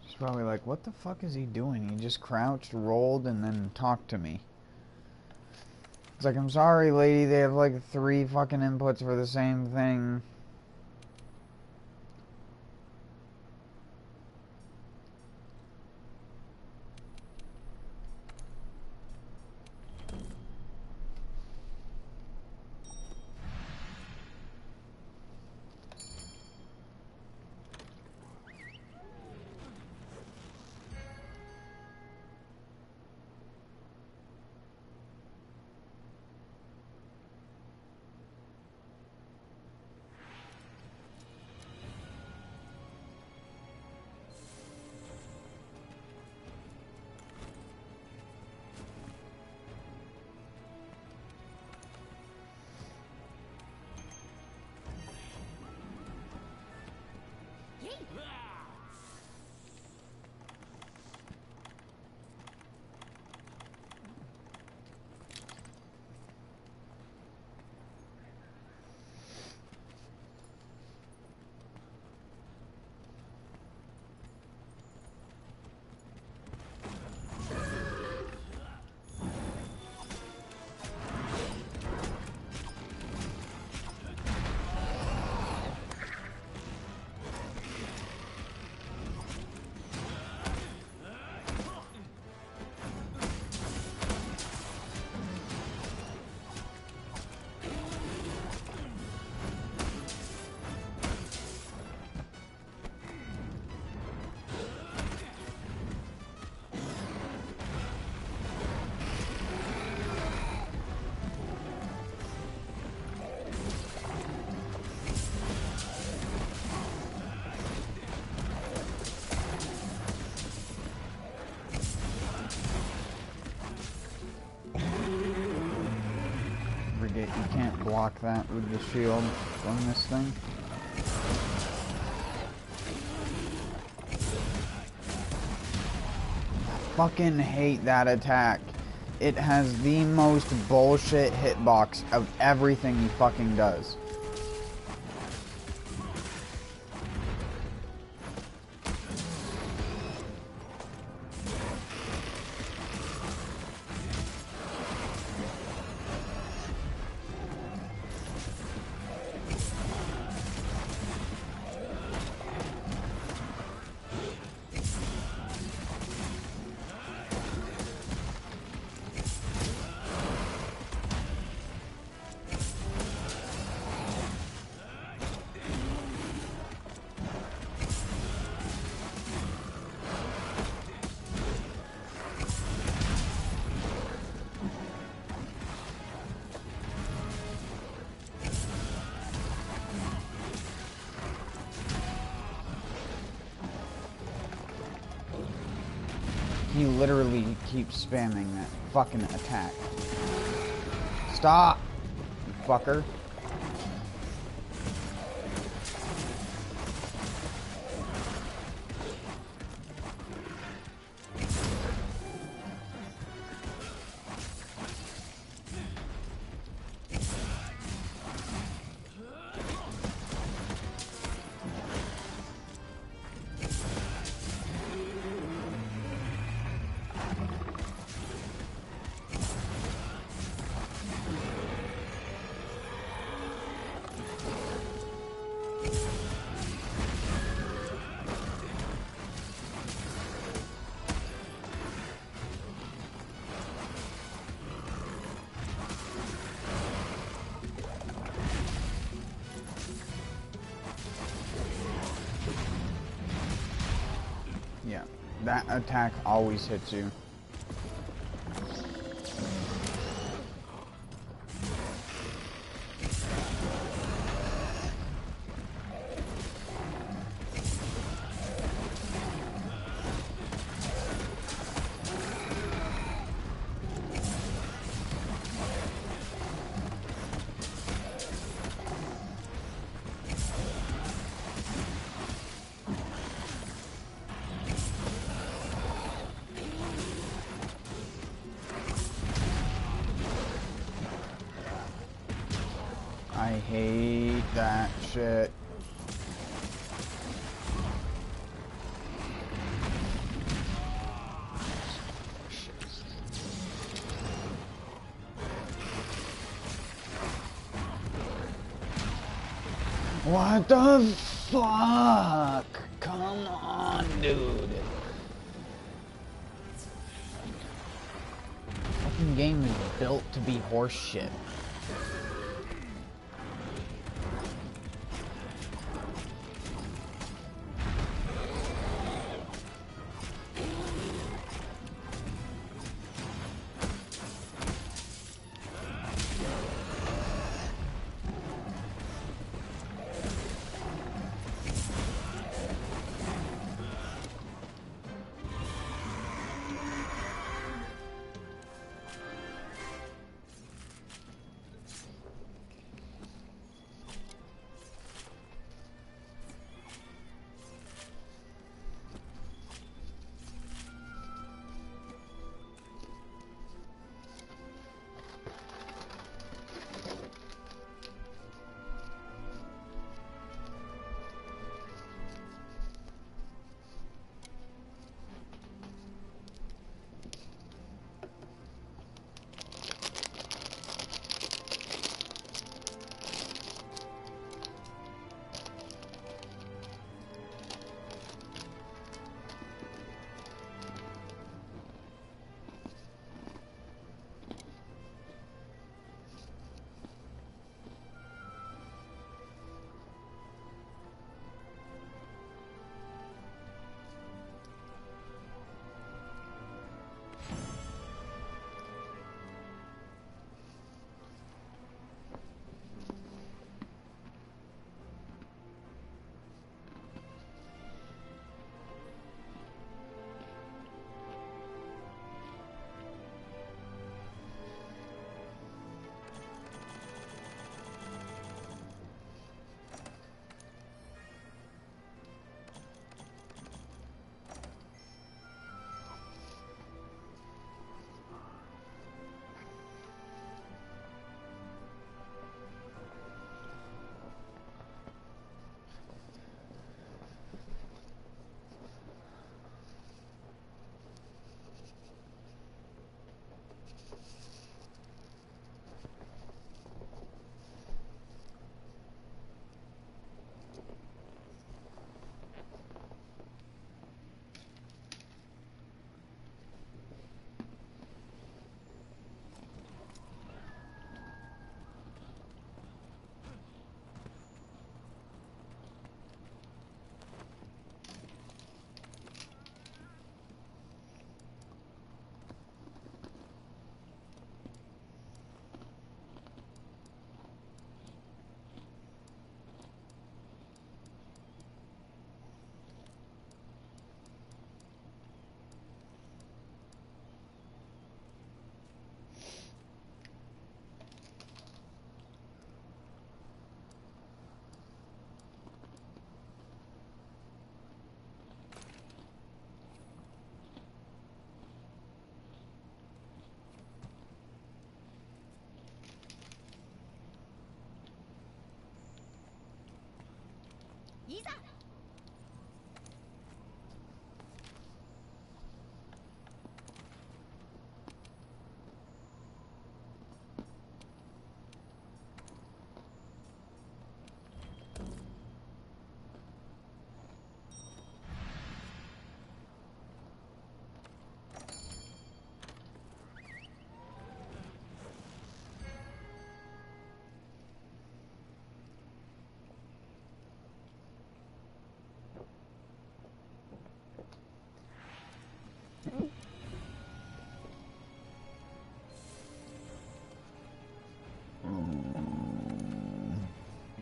She's probably like, what the fuck is he doing? He just crouched, rolled, and then talked to me. It's like, I'm sorry, lady, they have like 3 fucking inputs for the same thing. it. You can't block that with the shield from this thing. I fucking hate that attack. It has the most bullshit hitbox of everything he fucking does. He literally keeps spamming that fucking attack. Stop, you fucker. Yeah, that attack always hits you. I hate that shit. What the fuck? Come on, dude. Fucking game is built to be horse shit.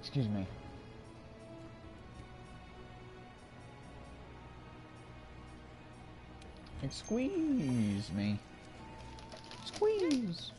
Excuse me. Squeeze me. Squeeze.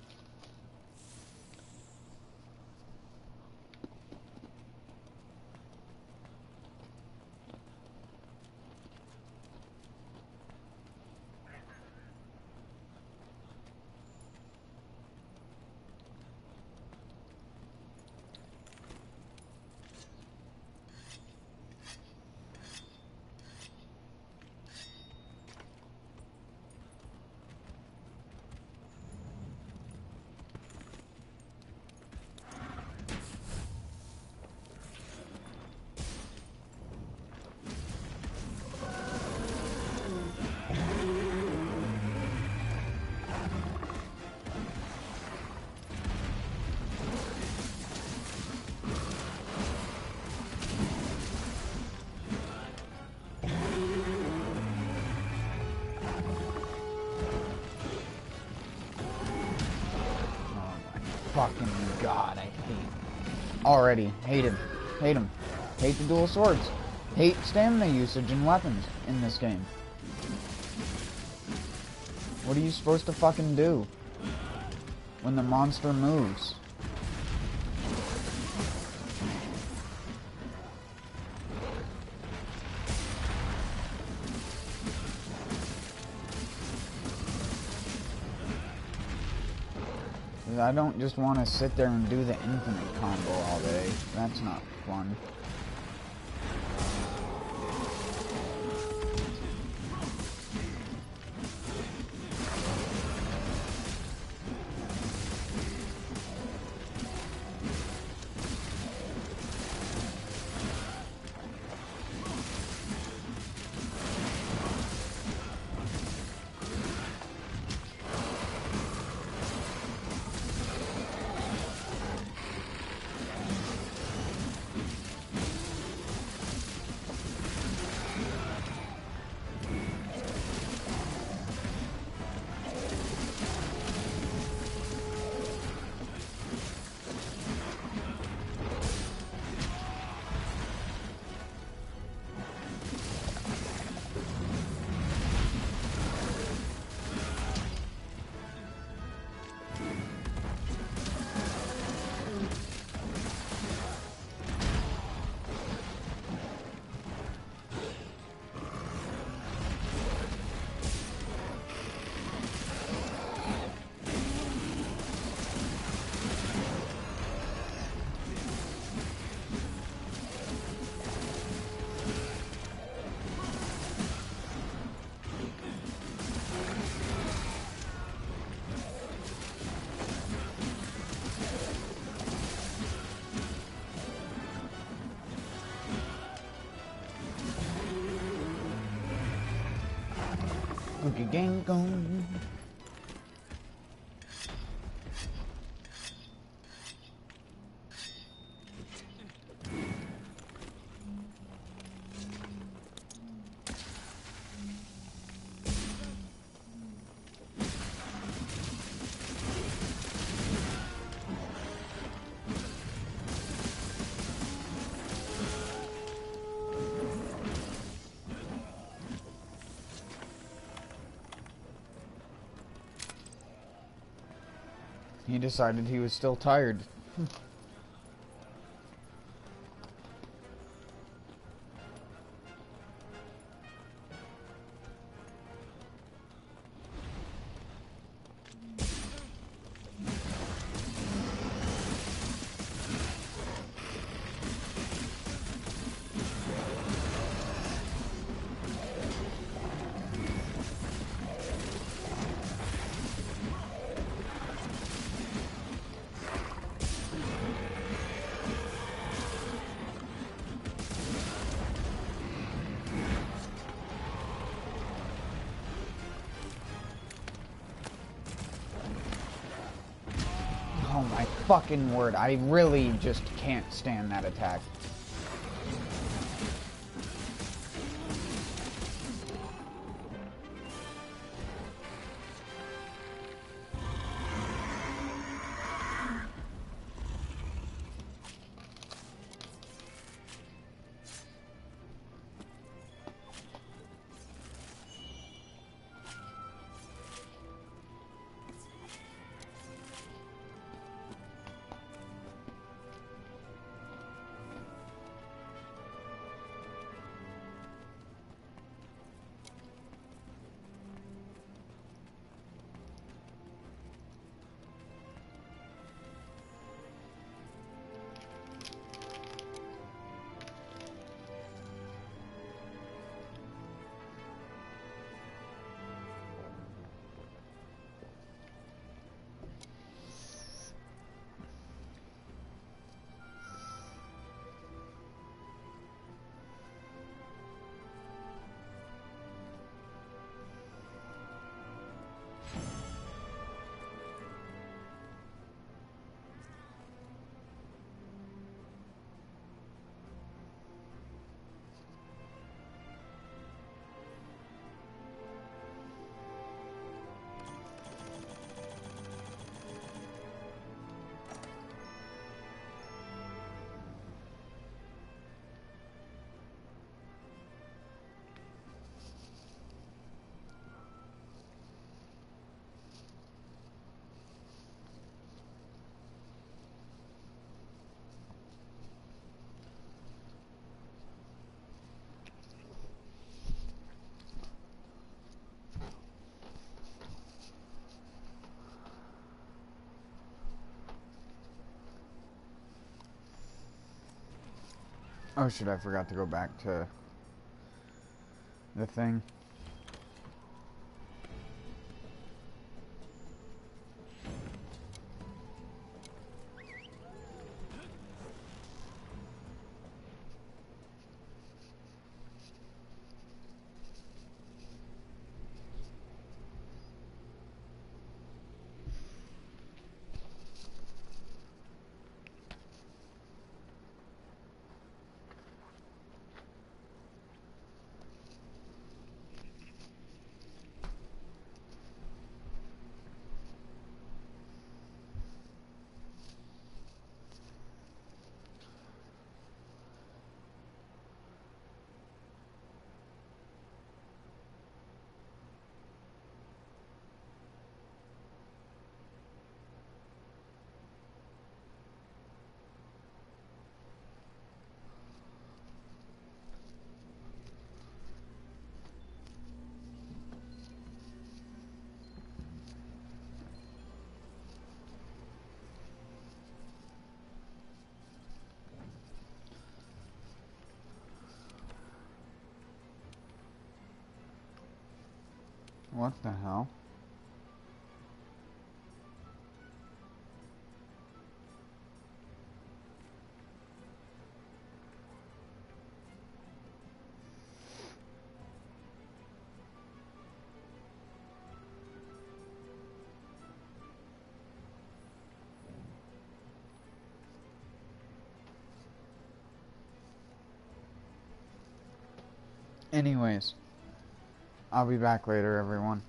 Fucking God, I hate. Already, hate him. Hate him. Hate the dual swords. Hate stamina usage and weapons in this game. What are you supposed to fucking do when the monster moves? I don't just want to sit there and do the infinite combo all day. That's not fun. Gangon. He decided he was still tired. Oh my fucking word, I really just can't stand that attack. Oh shit, I forgot to go back to the thing. What the hell? Anyways, I'll be back later, everyone.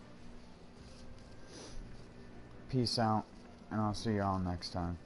Peace out, and I'll see y'all next time.